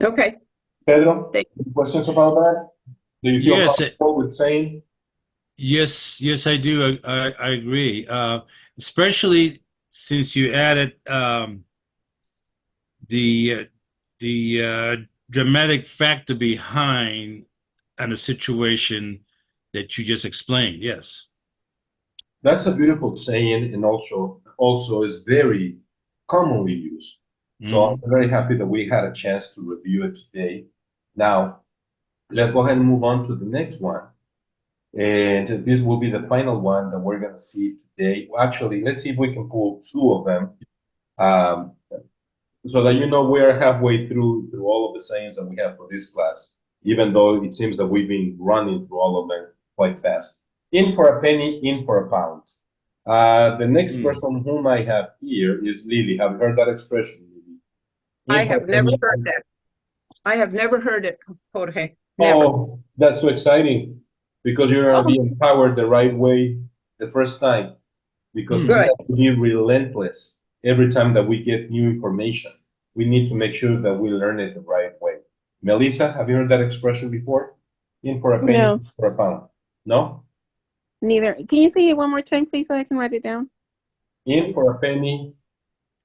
Okay. Pedro, any questions about that? Do you feel Yes, comfortable with saying? yes, I do. I agree. Especially since you added the dramatic factor behind a situation that you just explained. Yes. That's a beautiful saying, and also is very commonly used. So I'm very happy that we had a chance to review it today. Now, let's go ahead and move on to the next one. And this will be the final one that we're going to see today. Actually, let's see if we can pull two of them. So that you know we're halfway through all of the sayings that we have for this class, even though it seems that we've been running through all of them quite fast. In for a penny, in for a pound. The next person whom I have here is Lily. Have you heard that expression, Lily? I In for a have never penny, heard that. I have never heard it, Jorge. Never. Oh, that's so exciting because you're going to be empowered the right way the first time, because we Good. have to be relentless every time that we get new information. We need to make sure that we learn it the right way. Melissa, have you heard that expression before? In for a penny, No. in for a pound. No? Neither. Can you say it one more time, please, so I can write it down? In for a penny,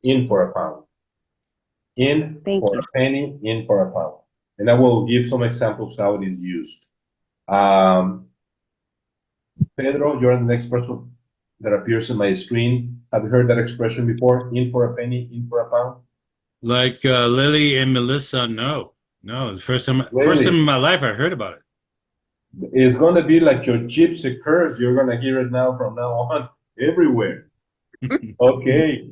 in for a pound. In Thank for you. a penny, in for a pound. And I will give some examples how it is used. Pedro, you're the next person that appears on my screen. Have you heard that expression before? In for a penny, in for a pound? Like Lily and Melissa, no. The first time Really? in my life I heard about it. It's going to be like your gypsy curse. You're going to hear it now from now on everywhere. Okay.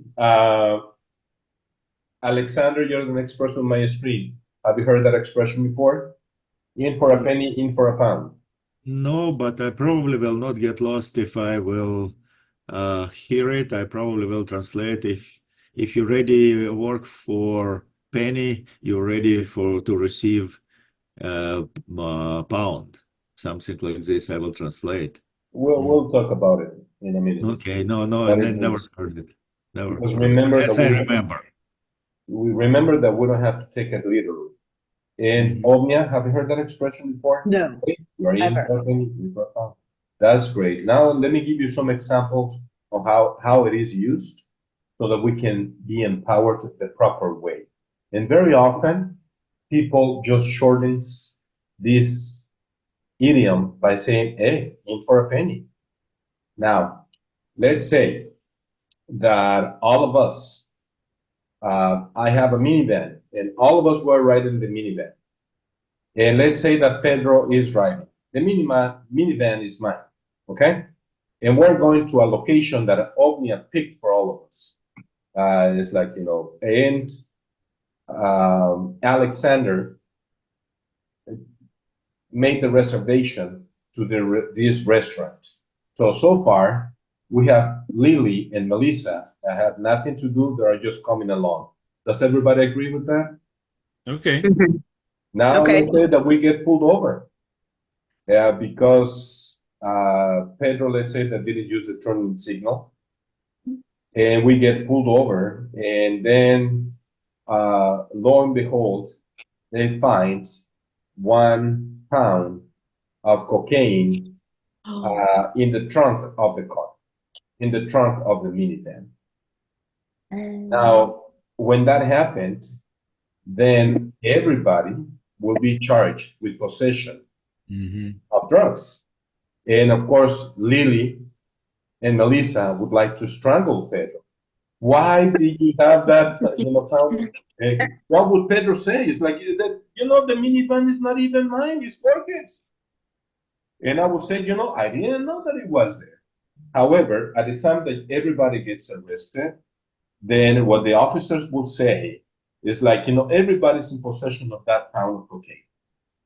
Alexander, you're the next person on my screen. Have you heard that expression before? In for a penny, in for a pound. No, but I probably will not get lost if I will hear it. I probably will translate. If you ready work for penny, you're ready to receive pound. Something like this. I will translate. We'll talk about it in a minute. Okay. No, What it never means. heard it. Never Because heard it. remember Yes, that I remember. we remember that we don't have to take it literally. And Omnia, have you heard that expression before? No. You are in Ever. for a penny, in for a pound. That's great. Now let me give you some examples of how it is used so that we can be empowered the proper way. And very often, people just shortens this idiom by saying, hey, in for a penny. Now, let's say that all of us, I have a minivan, and all of us were riding the minivan. And let's say that Pedro is driving. The minivan is mine, okay? And we're going to a location that Omnia picked for all of us. It's like, and Alexander made the reservation to this restaurant. So far, we have Lily and Melissa that have nothing to do. They are just coming along. Does everybody agree with that? Okay. Now, Okay. let's say that we get pulled over. Yeah, because Pedro, let's say that didn't use the turning signal, and we get pulled over, and then lo and behold, they find 1 pound of cocaine in the trunk of the car, in the trunk of the minivan. Now, when that happened, then everybody will be charged with possession of drugs. And of course, Lily and Melissa would like to strangle Pedro. Why did you have that, found? What would Pedro say? It's like, that, the minivan is not even mine, it's Jorge's. And I would say, I didn't know that it was there. However, at the time that everybody gets arrested, then what the officers will say is like, everybody's in possession of that pound of cocaine.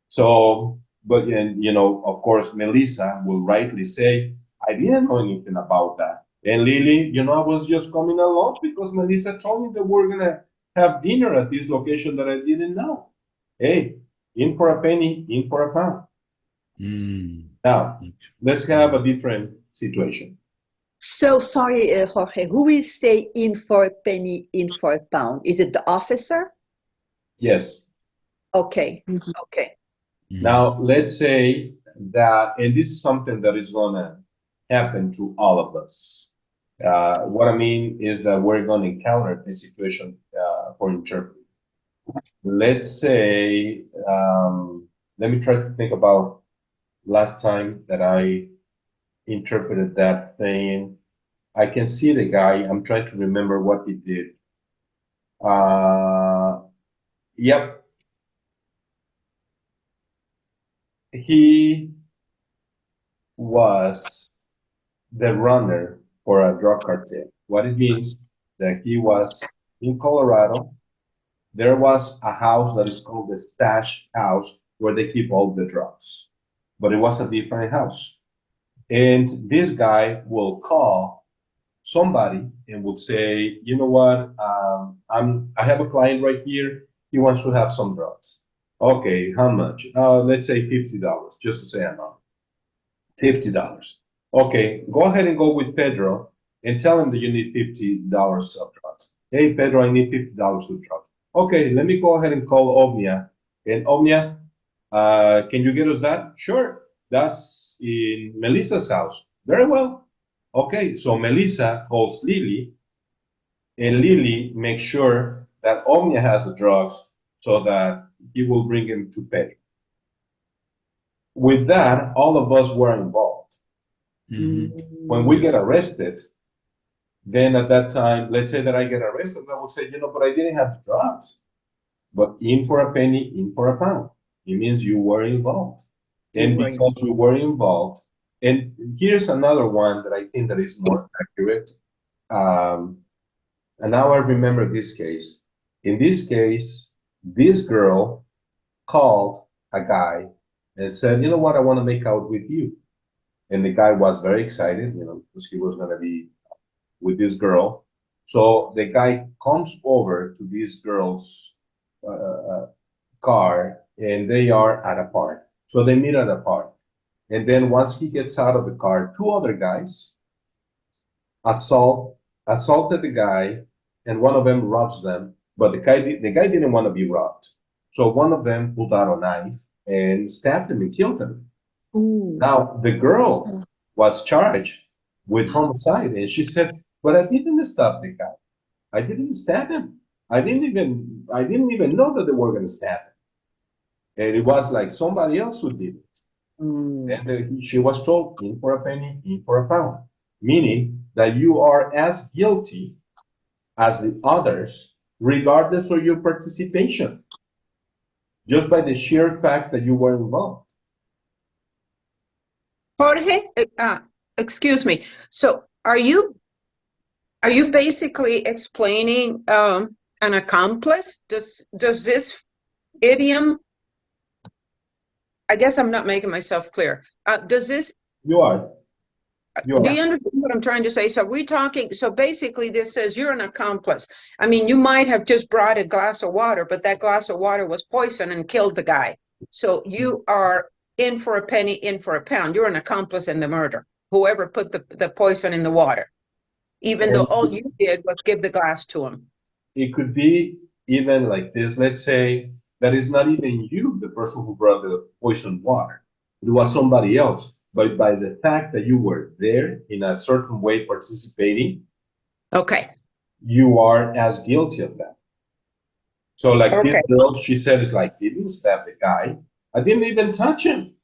So, but, of course, Melissa will rightly say, I didn't know anything about that. And Lily, I was just coming along because Melissa told me that we're going to have dinner at this location that I didn't know. Hey, in for a penny, in for a pound. Now, let's have a different situation. So sorry, Jorge, who will say in for a penny, in for a pound? Is it the officer? Yes. Okay. Okay. Now, let's say that, and this is something that is going to happen to all of us. What I mean is that we're going to encounter this situation for interpreting. Let's say, let me try to think about last time that I interpreted that thing. I can see the guy. I'm trying to remember what he did. Yep. he was the runner for a drug cartel. What it means that he was in Colorado. There was a house that is called the stash house where they keep all the drugs, but it was a different house. And this guy will call somebody and would say, you know what, I have a client right here. He wants to have some drugs. Okay, how much? Let's say $50, just to say a number. $50. Okay, go ahead and go with Pedro and tell him that you need $50 of drugs. Hey, Pedro, I need $50 of drugs. Okay, let me go ahead and call Omnia. And Omnia, can you get us that? Sure. That's in Melissa's house. Very well. Okay, so Melissa calls Lily, and Lily makes sure that Omnia has the drugs so that he will bring him to Pedro. With that, all of us were involved. When we get Yes. arrested, then at that time, let's say that I get arrested, I would say, but I didn't have the drugs. But in for a penny, in for a pound. It means you were involved. And because you were involved, and here's another one that I think that is more accurate. And now I remember this case. In this case, this girl called a guy and said, you know what, I want to make out with you. And the guy was very excited, because he was going to be with this girl. So the guy comes over to this girl's car, and they are at a park. So they meet at a park. And then once he gets out of the car, two other guys assaulted the guy, and one of them robs them. But the guy didn't want to be robbed. So one of them pulled out a knife and stabbed him and killed him. Ooh. Now, the girl was charged with homicide, and she said, but I didn't stab the guy. I didn't stab him. I didn't even know that they were going to stab him. And it was like somebody else who did it. And she was told, in for a penny, in for a pound, meaning that you are as guilty as the others, regardless of your participation, just by the sheer fact that you were involved. Jorge, excuse me. So are you basically explaining an accomplice? Does this idiom, I guess I'm not making myself clear. Does this, You are. do you understand what I'm trying to say? So we're talking, so basically this says you're an accomplice. I mean, you might have just brought a glass of water, but that glass of water was poison and killed the guy. So you are in for a penny, in for a pound. You're an accomplice in the murder. Whoever put the poison in the water, even though all you did was give the glass to him. It could be even like this. Let's say that is not even you, the person who brought the poisoned water. It was somebody else. But by the fact that you were there in a certain way participating, Okay. you are as guilty of that. So like this girl, she said, it's like, didn't stab the guy. I didn't even touch him.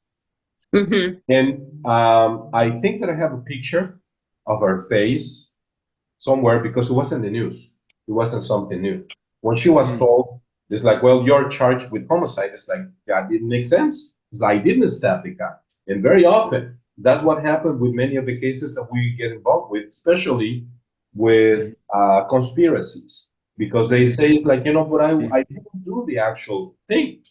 And I think that I have a picture of her face somewhere because it wasn't the news. It wasn't something new. When she was told, it's like, well, you're charged with homicide. It's like, that didn't make sense. It's like, I didn't stab the guy. And very often, that's what happened with many of the cases that we get involved with, especially with conspiracies, because they say it's like, but I didn't do the actual thing.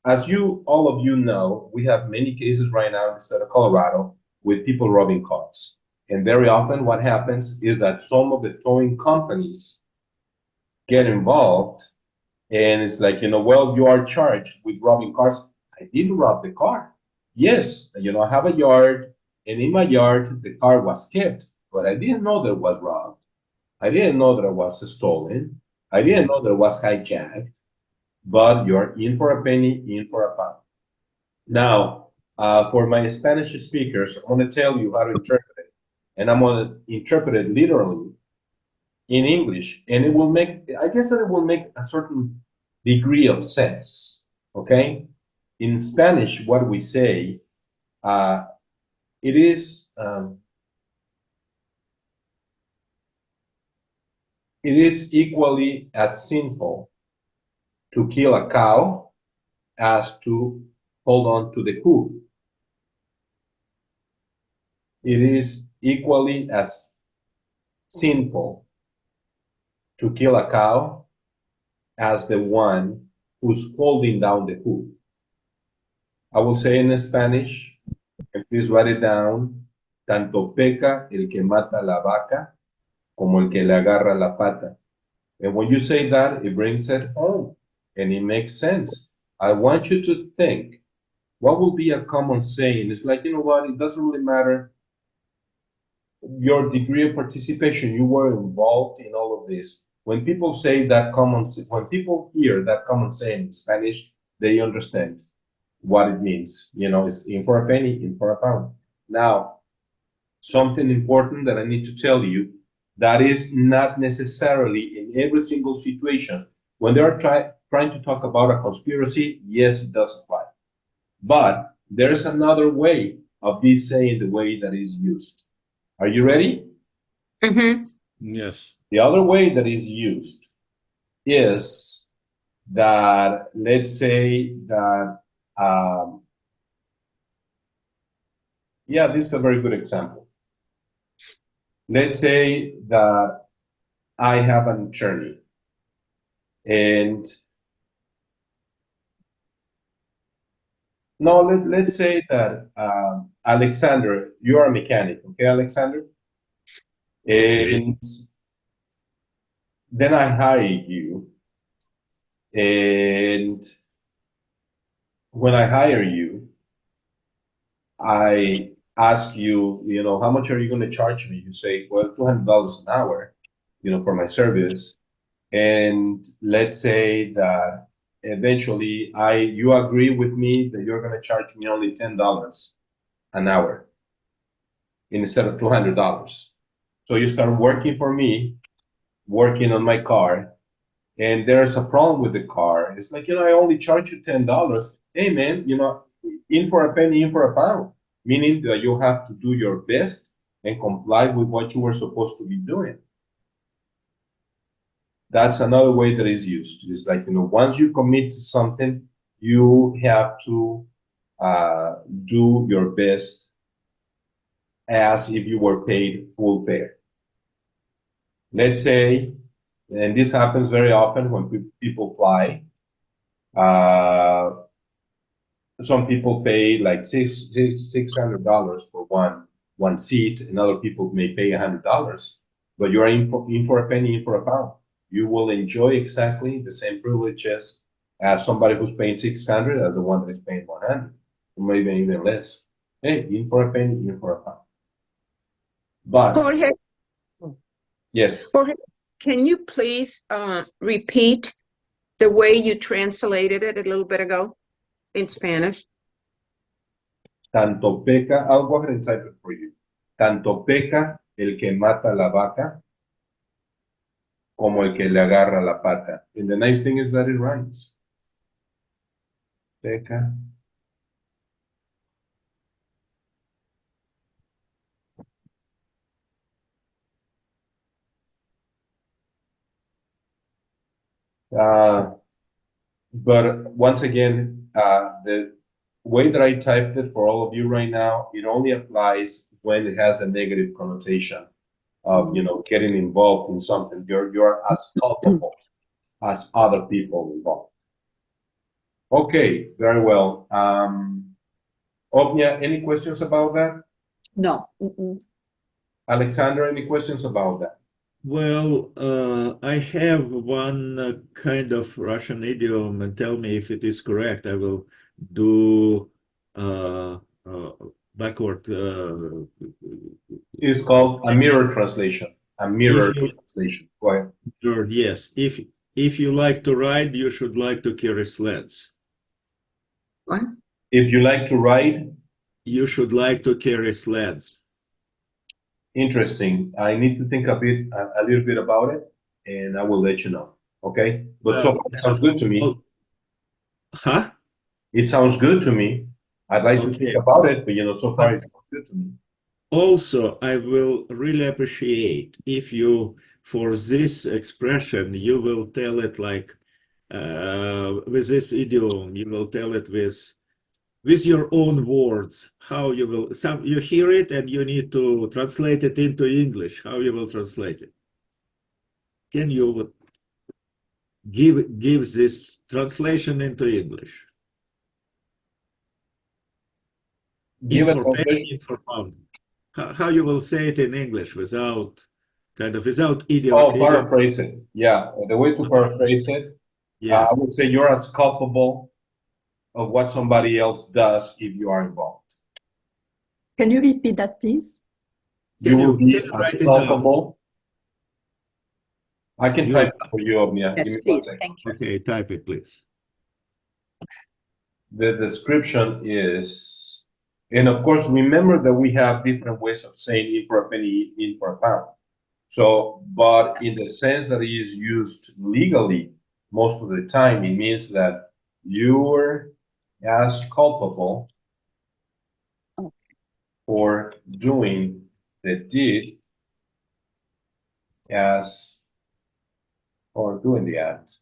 As all of you know, we have many cases right now in the state of Colorado with people robbing cars. And very often what happens is that some of the towing companies get involved, and it's like, well, you are charged with robbing cars. I didn't rob the car. Yes, I have a yard, and in my yard, the car was kept, but I didn't know that it was robbed. I didn't know that it was stolen. I didn't know that it was hijacked, but you're in for a penny, in for a pound. Now, for my Spanish speakers, I'm going to tell you how to interpret it, and I'm going to interpret it literally in English, and I guess that it will make a certain degree of sense, okay? In Spanish, what we say, it is equally as sinful to kill a cow as to hold on to the hoof. It is equally as sinful to kill a cow as the one who's holding down the hoof. I will say in Spanish, and please write it down, tanto peca el que mata la vaca como el que le agarra la pata. And when you say that, it brings it home and it makes sense. I want you to think, what would be a common saying? It's like, you know what, it doesn't really matter your degree of participation, you were involved in all of this. When people say that when people hear that common saying in Spanish, they understand what it means. You know, it's in for a penny, in for a pound. Now, something important that I need to tell you, that is not necessarily in every single situation. When they are trying to talk about a conspiracy, yes, it does apply. But there's another way of this saying the way that is used. Are you ready? Mm-hmm. Yes. The other way that is used is that, let's say that, yeah, this is a very good example. Let's say that I have an attorney and no, let's say that Alexander, you are a mechanic, okay, Alexander? Okay. And then I hire you, and when I hire you, I ask you, you know, how much are you going to charge me? You say, well, $200 an hour, you know, for my service. And let's say that eventually you agree with me that you're going to charge me only $10 an hour instead of $200. So you start working for me, working on my car, and there's a problem with the car. It's like, you know, I only charge you $10. Hey, man, you know, in for a penny, in for a pound, meaning that you have to do your best and comply with what you were supposed to be doing. That's another way that is used. It's like, you know, once you commit to something, you have to do your best as if you were paid full fare. Let's say, and this happens very often when people fly, some people pay like $600 for one seat, and other people may pay $100. But you are in for a penny, in for a pound. You will enjoy exactly the same privileges as somebody who's paying 600 as the one that is paying 100, or maybe even less. Hey, in for a penny, in for a pound. But Jorge, yes, Jorge, can you please repeat the way you translated it a little bit ago in Spanish? tanto peca, I'll go ahead and type it for you. Tanto peca el que mata la vaca como el que le agarra la pata. And the nice thing is that it rhymes. Peca. But once again, the way that I typed it for all of you right now, it only applies when it has a negative connotation of, you know, getting involved in something. You're as culpable as other people involved. Okay, very well. Ognia, any questions about that? No. Mm-mm. Alexander, any questions about that? Well, I have one kind of Russian idiom, and tell me if it is correct. I will do backward. It's called a mirror translation. A mirror translation. Go ahead. Yes, if you like to ride, you should like to carry sleds. What? If you like to ride, You should like to carry sleds. interesting. I need to think a little bit about it, and I will let you know. Okay? But so Well, far, it sounds good to me. Oh, huh? It sounds good to me. I'd like to think Okay. about it, but you know, so far it sounds good to me. Also, I will really appreciate if you, for this expression, you will tell it like with this idiom, you will tell it with with your own words, how you will, you hear it and you need to translate it into English, how you will translate it. Can you give this translation into English? Give a In for penny, translation. in for pound. How you will say it in English without without Oh, idiom. paraphrase it. Yeah, the way to paraphrase it, Yeah. I would say you're as culpable of what somebody else does if you are involved. Can you repeat that, please? You will be can you as write it down? culpable. I can You type it for you, Omnia. Give Yes, me 1 please. second. Thank you. Okay, type it, please. The description is, and of course, remember that we have different ways of saying in for a penny, in for a pound. So, but in the sense that it is used legally most of the time, it means that you're as culpable for doing the deed as or doing the act.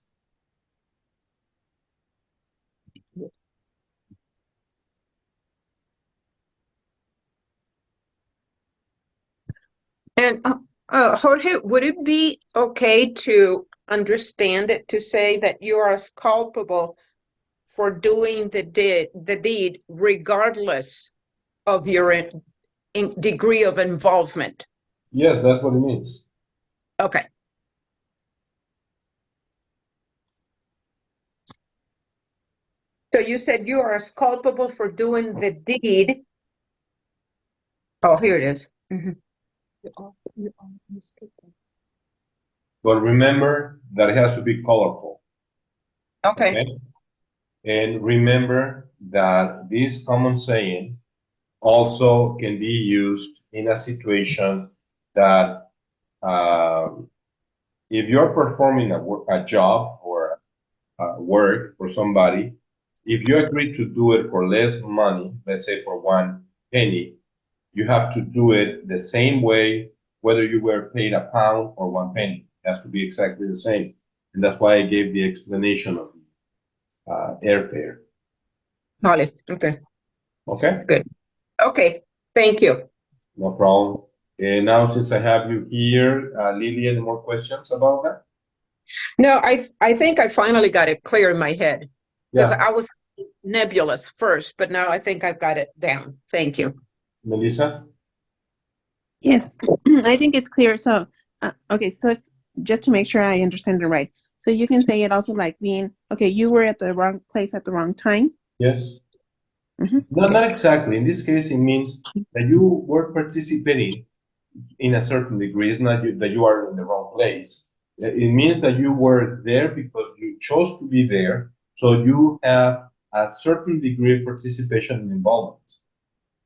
And Jorge, would it be okay to understand it to say that you are as culpable for doing the deed regardless of your degree of involvement? Yes, that's what it means. Okay. So you said you are as culpable for doing the deed. Oh, here it is. Mhm. But remember that it has to be colorful. Okay. And remember that this common saying also can be used in a situation that if you're performing a job or work for somebody, if you agree to do it for less money, let's say for 1 penny, you have to do it the same way, whether you were paid a pound or 1 penny. It has to be exactly the same. And that's why I gave the explanation of airfare. Holly. Okay. Okay? Good. Okay. Thank you. No problem. And now, since I have you here, Lily, any more questions about that? No, I think I finally got it clear in my head because Yeah, I was nebulous first, but now I think I've got it down. Thank you. Melissa? Yes, I think it's clear. So, okay, so it's, just to make sure I understand it right. So you can say it also like being, okay, you were at the wrong place at the wrong time. Yes. Mhm, No, okay. not exactly. In this case, it means that you were participating in a certain degree. It's not that you are in the wrong place. It means that you were there because you chose to be there. So you have a certain degree of participation and involvement.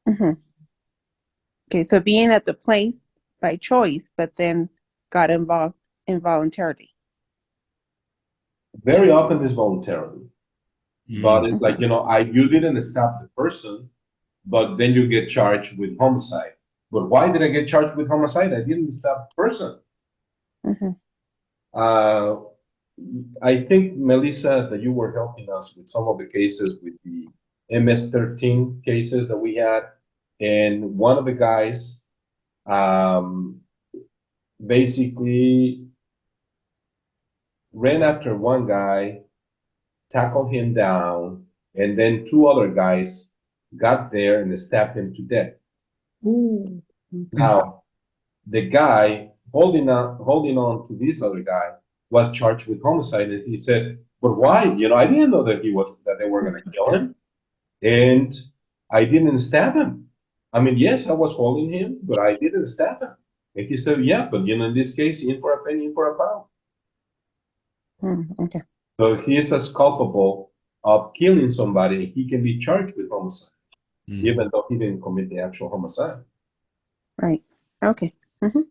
Mhm. Okay, so being at the place by choice, but then got involved involuntarily. Very often it's voluntarily, but it's like, you didn't stop the person, but then you get charged with homicide. But why did I get charged with homicide? I didn't stop the person. Mhm. I think, Melissa, that you were helping us with some of the cases with the MS-13 cases that we had. And one of the guys basically ran after one guy, tackled him down, and then 2 other guys got there and stabbed him to death. Ooh. Now, the guy holding on to this other guy was charged with homicide, and he said, "But why? I didn't know that they were going to kill him, and I didn't stab him. I mean, yes, I was holding him, but I didn't stab him." And he said, "Yeah, but in this case, in for a penny, in for a pound." Okay. So he is as culpable of killing somebody. He can be charged with homicide, even though he didn't commit the actual homicide. Right. Okay. Mhm.